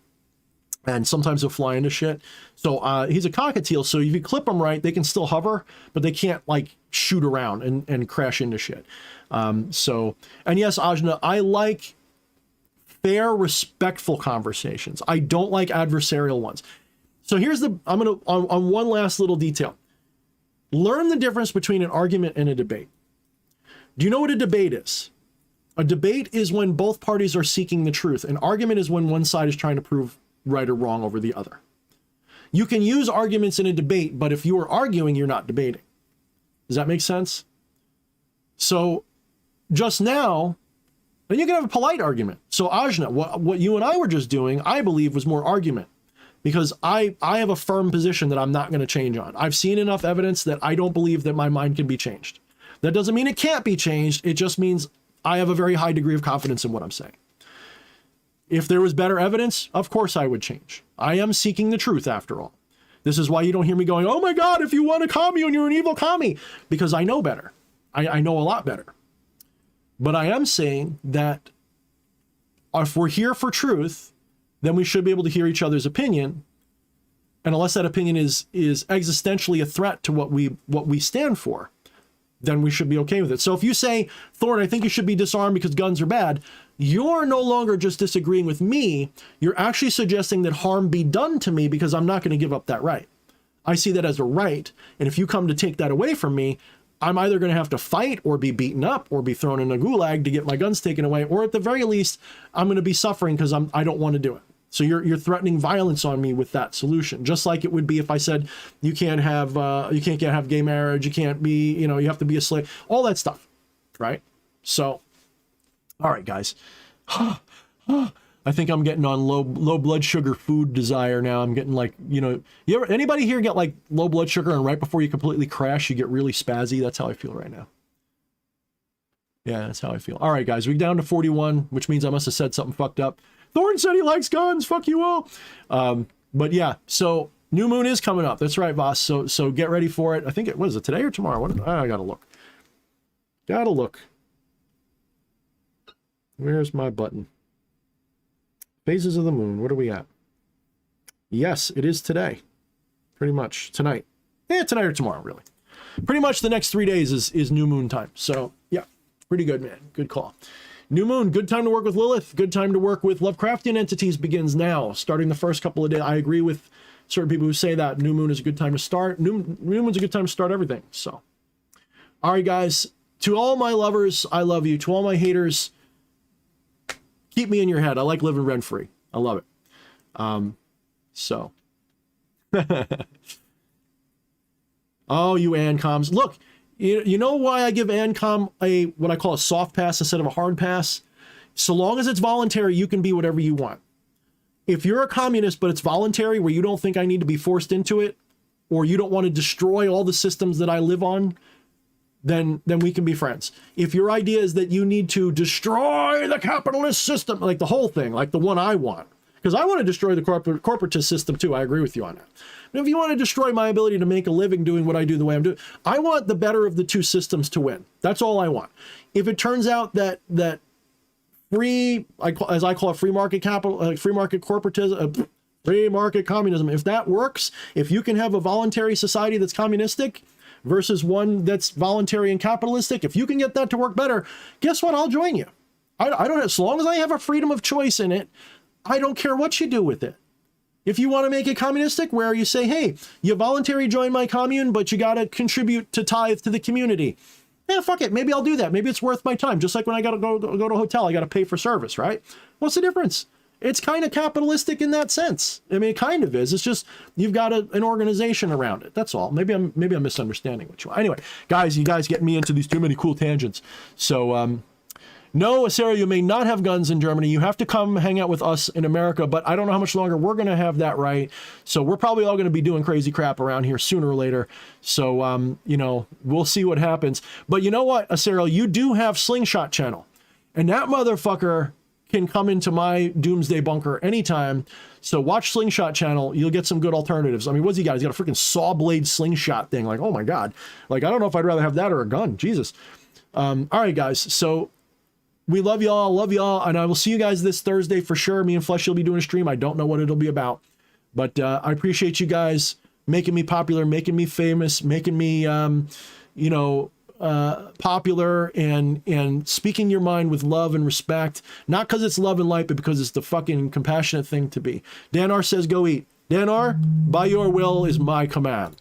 and sometimes he'll fly into shit. So he's a cockatiel, so if you clip them right, they can still hover, but they can't like shoot around and crash into shit. And yes, Ajna, I like fair, respectful conversations. I don't like adversarial ones. So here's on one last little detail. Learn the difference between an argument and a debate. Do you know what a debate is? A debate is when both parties are seeking the truth. An argument is when one side is trying to prove right or wrong over the other. You can use arguments in a debate, but if you are arguing, you're not debating. Does that make sense? So just now, and you can have a polite argument. So Ajna, what you and I were just doing, I believe was more argument. Because I have a firm position that I'm not going to change on. I've seen enough evidence that I don't believe that my mind can be changed. That doesn't mean it can't be changed. It just means I have a very high degree of confidence in what I'm saying. If there was better evidence, of course I would change. I am seeking the truth after all. This is why you don't hear me going, oh my God, if you want a commune, you're an evil commie. Because I know better. I know a lot better. But I am saying that if we're here for truth, then we should be able to hear each other's opinion. And unless that opinion is existentially a threat to what we stand for, then we should be okay with it. So if you say, Thorne, I think you should be disarmed because guns are bad, you're no longer just disagreeing with me. You're actually suggesting that harm be done to me because I'm not going to give up that right. I see that as a right. And if you come to take that away from me, I'm either going to have to fight or be beaten up or be thrown in a gulag to get my guns taken away. Or at the very least, I'm going to be suffering because I don't want to do it. So you're threatening violence on me with that solution, just like it would be if I said you can't have gay marriage, you can't be, you have to be a slave, all that stuff, right? So, all right, guys, I think I'm getting on low blood sugar food desire now. I'm getting like, anybody here get like low blood sugar and right before you completely crash, you get really spazzy? That's how I feel right now. Yeah, that's how I feel. All right, guys, we're down to 41, which means I must have said something fucked up. Thorne said he likes guns. Fuck you all. But yeah, so new moon is coming up. That's right, Voss. So get ready for it. I think it was today or tomorrow. I gotta look. Gotta look. Where's my button? Phases of the moon. What are we at? Yes, it is today. Pretty much tonight. Yeah, tonight or tomorrow, really. Pretty much the next 3 days is new moon time. So yeah, pretty good, man. Good call. New moon, good time to work with Lilith, good time to work with Lovecraftian entities begins now, starting the first couple of days. I agree with certain people who say that new moon is a good time to start. New moon's a good time to start everything. So, all right, guys, to all my lovers, I love you. To all my haters, keep me in your head. I like living rent-free. I love it. So. Oh, you ANCOMs. Look. You know why I give ANCOM what I call a soft pass instead of a hard pass? So long as it's voluntary, you can be whatever you want. If you're a communist, but it's voluntary, where you don't think I need to be forced into it, or you don't want to destroy all the systems that I live on, then we can be friends. If your idea is that you need to destroy the capitalist system, like the whole thing, like the one I want, because I want to destroy the corporatist system too. I agree with you on that. But if you want to destroy my ability to make a living doing what I do the way I'm doing, I want the better of the two systems to win. That's all I want. If it turns out that free, as I call it, free market capital, free market corporatism, free market communism, if that works, if you can have a voluntary society that's communistic versus one that's voluntary and capitalistic, if you can get that to work better, guess what? I'll join you. I don't, as long as I have a freedom of choice in it, I don't care what you do with it. If you want to make it communistic, where you say, hey, you voluntary join my commune, but you got to contribute to tithe to the community. Yeah, fuck it. Maybe I'll do that. Maybe it's worth my time. Just like when I got to go to a hotel, I got to pay for service, right? What's the difference? It's kind of capitalistic in that sense. I mean, it kind of is. It's just you've got an organization around it. That's all. Maybe I'm misunderstanding what you want. Anyway, guys, you guys get me into these too many cool tangents. So, no, Asera, you may not have guns in Germany. You have to come hang out with us in America, but I don't know how much longer we're going to have that right. So we're probably all going to be doing crazy crap around here sooner or later. So, you know, we'll see what happens. But you know what, Asera, you do have Slingshot channel, and that motherfucker can come into my doomsday bunker anytime. So watch Slingshot channel. You'll get some good alternatives. I mean, what's he got? He's got a freaking saw blade slingshot thing. Like, oh my God. Like, I don't know if I'd rather have that or a gun. Jesus. All right, guys. So we love y'all, and I will see you guys this Thursday for sure. Me and Flesh will be doing a stream. I don't know what it'll be about, but I appreciate you guys making me popular, making me famous, making me, you know, popular, and speaking your mind with love and respect, not because it's love and light, but because it's the fucking compassionate thing to be. Danar says, go eat. Danar, by your will is my command.